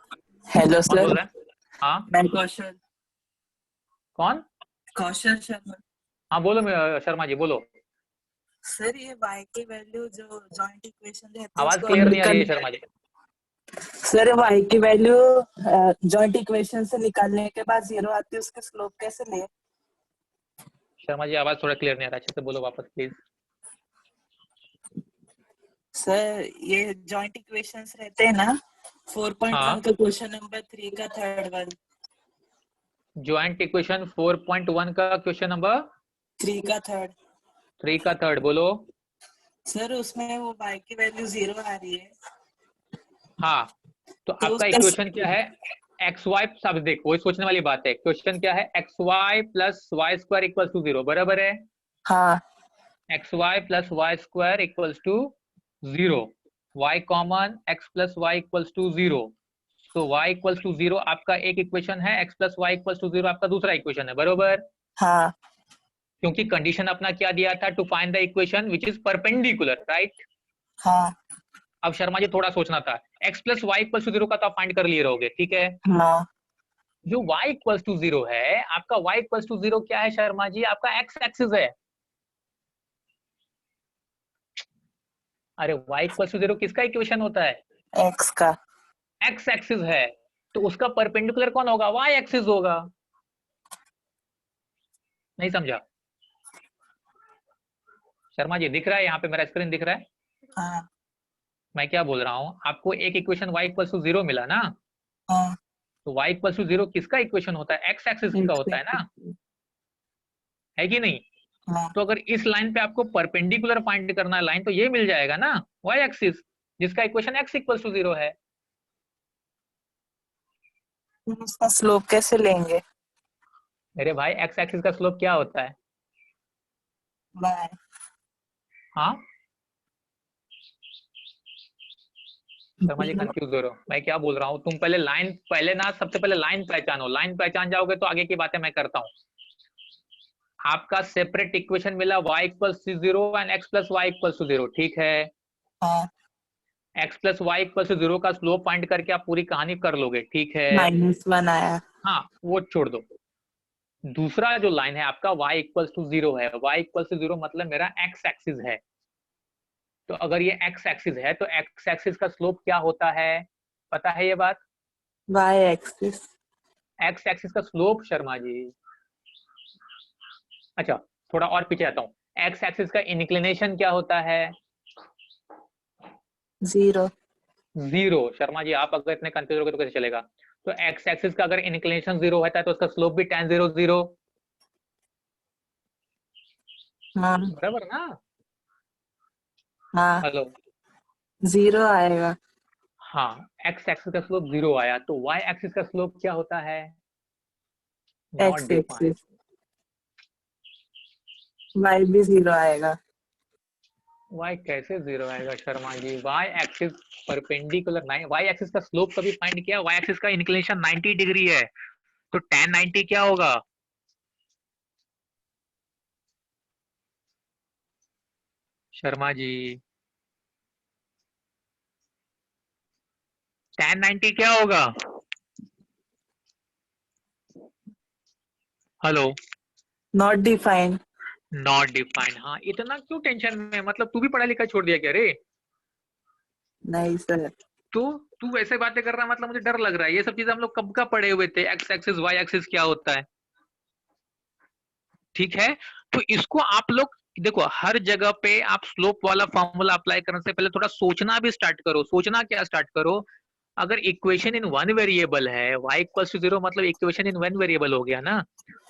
Hello कौन बोल सर, रहा है? हाँ मैं कौशल। कौन? कौशल शर्मा। हाँ बोलो शर्मा जी बोलो। सर ये y की वैल्यू जो जॉइंट इक्वेशन रहती है आवाज उसको क्लियर नहीं आ रही है निकाल। शर्मा जी। सर y की वैल्यू जॉइंट इक्वेशन से निकालने के बाद 0 आती है, उसके स्लोप कैसे ले? शर्मा जी आवाज थोड़ा क्लियर नहीं आ रहा, अच्छे से बोलो वापस प्लीज। सर ये जॉइंट इक्वेशंस रहते हैं ना, 4.1 हाँ, का क्वेश्चन नंबर 3 का थर्ड वन। ज्वाइंट इक्वेशन 4.1 का क्वेश्चन नंबर 3 का थर्ड। 3 का थर्ड बोलो। सर उसमें वो y की वैल्यू 0 आ रही है, हाँ, तो आपका उसका इक्वेशन क्या है? एक्स वाई, सब देखो वही सोचने वाली बात है। क्वेश्चन क्या है? X Y plus Y square equals to 0, बराबर है? हाँ X Y plus Y square equals to 0, Y common, X plus Y equals to 0। तो वाई इक्वल्स टू 0 आपका एक इक्वेशन है, X plus Y equals to 0 आपका दूसरा इक्वेशन है, बरोबर? हाँ क्योंकि कंडीशन अपना क्या दिया था? To find the equation which is perpendicular, right? हाँ अब शर्मा जी थोड़ा सोचना था, X plus Y equals to 0 का तो आप फाइंड कर लिए रहोगे, ठीक है? हाँ। जो y इक्वल्स टू 0 है, आपका y इक्वल्स टू 0 क्या है शर्मा जी? आपका x एक्सिस है। अरे y इक्वल्स टू 0 किसका इक्वेशन होता है? x का। x एक्सिस है, तो उसका परपेंडिकुलर कौन होगा? y एक्सिस होगा। नहीं समझा शर्मा जी? दिख रहा है यहाँ पे मेरा स्क्रीन दिख रहा है? हाँ मैं क्या बोल रहा हूँ, आपको एक इक्वेशन y इक्वल्स टू 0 मिला ना, हाँ। तो y इक्वल्स टू 0 किसका इक्वेशन होता है? x एक्सिस का होता है ना, है कि नहीं? हाँ। तो अगर इस लाइन पे आपको परपेंडिकुलर फाइंड करना है लाइन, तो ये मिल जाएगा ना, y एक्सिस, जिसका इक्वेशन x इक्वल्स टू 0 है। उसका स्लोप कैसे लेंगे? मेरे भाई x एक्सिस का स्लोप क्या होता है? बाय। हाँ शर्मा जी कंफ्यूज हो रहे हो, मैं क्या बोल रहा हूँ? तुम पहले लाइन, पहले ना सबसे पहले लाइन पहचानो, लाइन पहचान जाओगे तो आगे की बातें मैं करता हूँ। आपका सेपरेट इक्वेशन मिला y equals to 0 and x plus Y equals to 0, ठीक है? हाँ x plus Y equals to 0 का स्लोप फाइंड करके आप पूरी कहानी कर लोगे, ठीक है? -1 आया। हाँ वो छोड़ दो। दूसरा जो लाइन है आपका y इक्वल्स टू 0 है, y इक्वल्स टू 0 मतलब मेरा x एक्सिस है। तो अगर ये x एक्सिस है तो x एक्सिस का स्लोप क्या होता है? पता है ये बात? y axis. x एक्सिस का स्लोप शर्मा जी, अच्छा थोड़ा और पीछे आता हूँ, x एक्सिस का इंक्लिनेशन क्या होता है? 0। 0। शर्मा जी आप अगर इतने कंफ्यूज हो गए तो कैसे चलेगा? तो x एक्सिस का अगर इंक्लिनेशन 0 होता है तो उसका स्लोप भी tan 0 0, हाँ बराबर ना? हाँ हेलो? 0 आएगा। हाँ, x एक्सिस का स्लोप 0 आया, तो y एक्सिस का स्लोप क्या होता है? Not X defined. Axis, Y भी 0 आएगा। वाई कैसे 0 आएगा Sharma ji? Y axis perpendicular, Y axis का स्लोप कभी फाइंड किया? वाई एक्सिस का इंक्लिनेशन 90 डिग्री है, तो tan 90 क्या होगा? शर्मा जी tan 90 क्या होगा? Hello, not defined. Not defined. हाँ, इतना क्यों टेंशन में? मतलब तू भी पढ़ा लिखा छोड़ दिया क्या रे? नहीं सर। तू वैसे बातें कर रहा है, मतलब मुझे डर लग रहा है। ये सब चीजें हम लोग कब का पढ़े हुए थे, एक्स एक्सिस वाई एक्सिस क्या होता है। ठीक है, तो इसको आप लोग देखो, हर जगह पे आप स्लोप वाला फॉर्मूला अप्लाई करने से पहले थोड़ा सोचना भी स्टार्ट करो। सोचना क्या स्टार्ट करो? अगर इक्वेशन इन वन वेरिएबल है, y इक्वल्स टू 0, मतलब इक्वेशन इन वन वेरिएबल हो गया ना,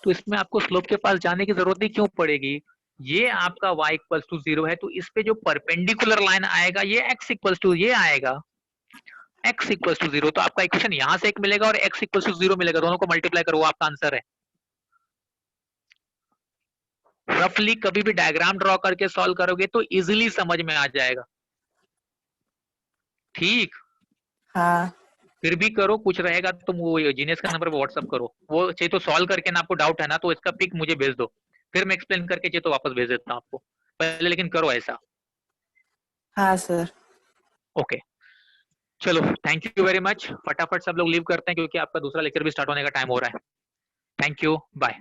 तो इसमें आपको स्लोप के पास जाने की जरूरत ही क्यों पड़ेगी? ये आपका y इक्वल्स टू 0 है, तो इस पे जो परपेंडिकुलर लाइन आएगा ये x इक्वल्स टू ये आएगा, x इक्वल्स टू 0। तो आपका इक्वेशन यहां से एक मिलेगा और x इक्वल्स टू 0 मिलेगा, दोनों को मल्टीप्लाई करो, वो आपका आंसर है। रफली कभी भी डायग्राम ड्रॉ करके सॉल्व करोगे तो इजीली समझ में आ जाएगा। ठीक, हाँ फिर भी करो, कुछ रहेगा तो वो जीनियस का नंबर पे व्हाट्सअप करो। वो चाहिए तो सॉल्व करके ना, आपको डाउट है ना तो इसका पिक मुझे भेज दो, फिर मैं एक्सप्लेन करके चाहिए तो वापस भेज देता हूँ आपको। पहले लेकिन करो ऐसा। हाँ सर। ओके, चलो थैंक यू वेरी मच। फटाफट सब लोग लीव करते हैं क्योंकि आपका दूसरा लेक्चर भी स्टार्ट होने का टाइम हो रहा है। Thank you, bye.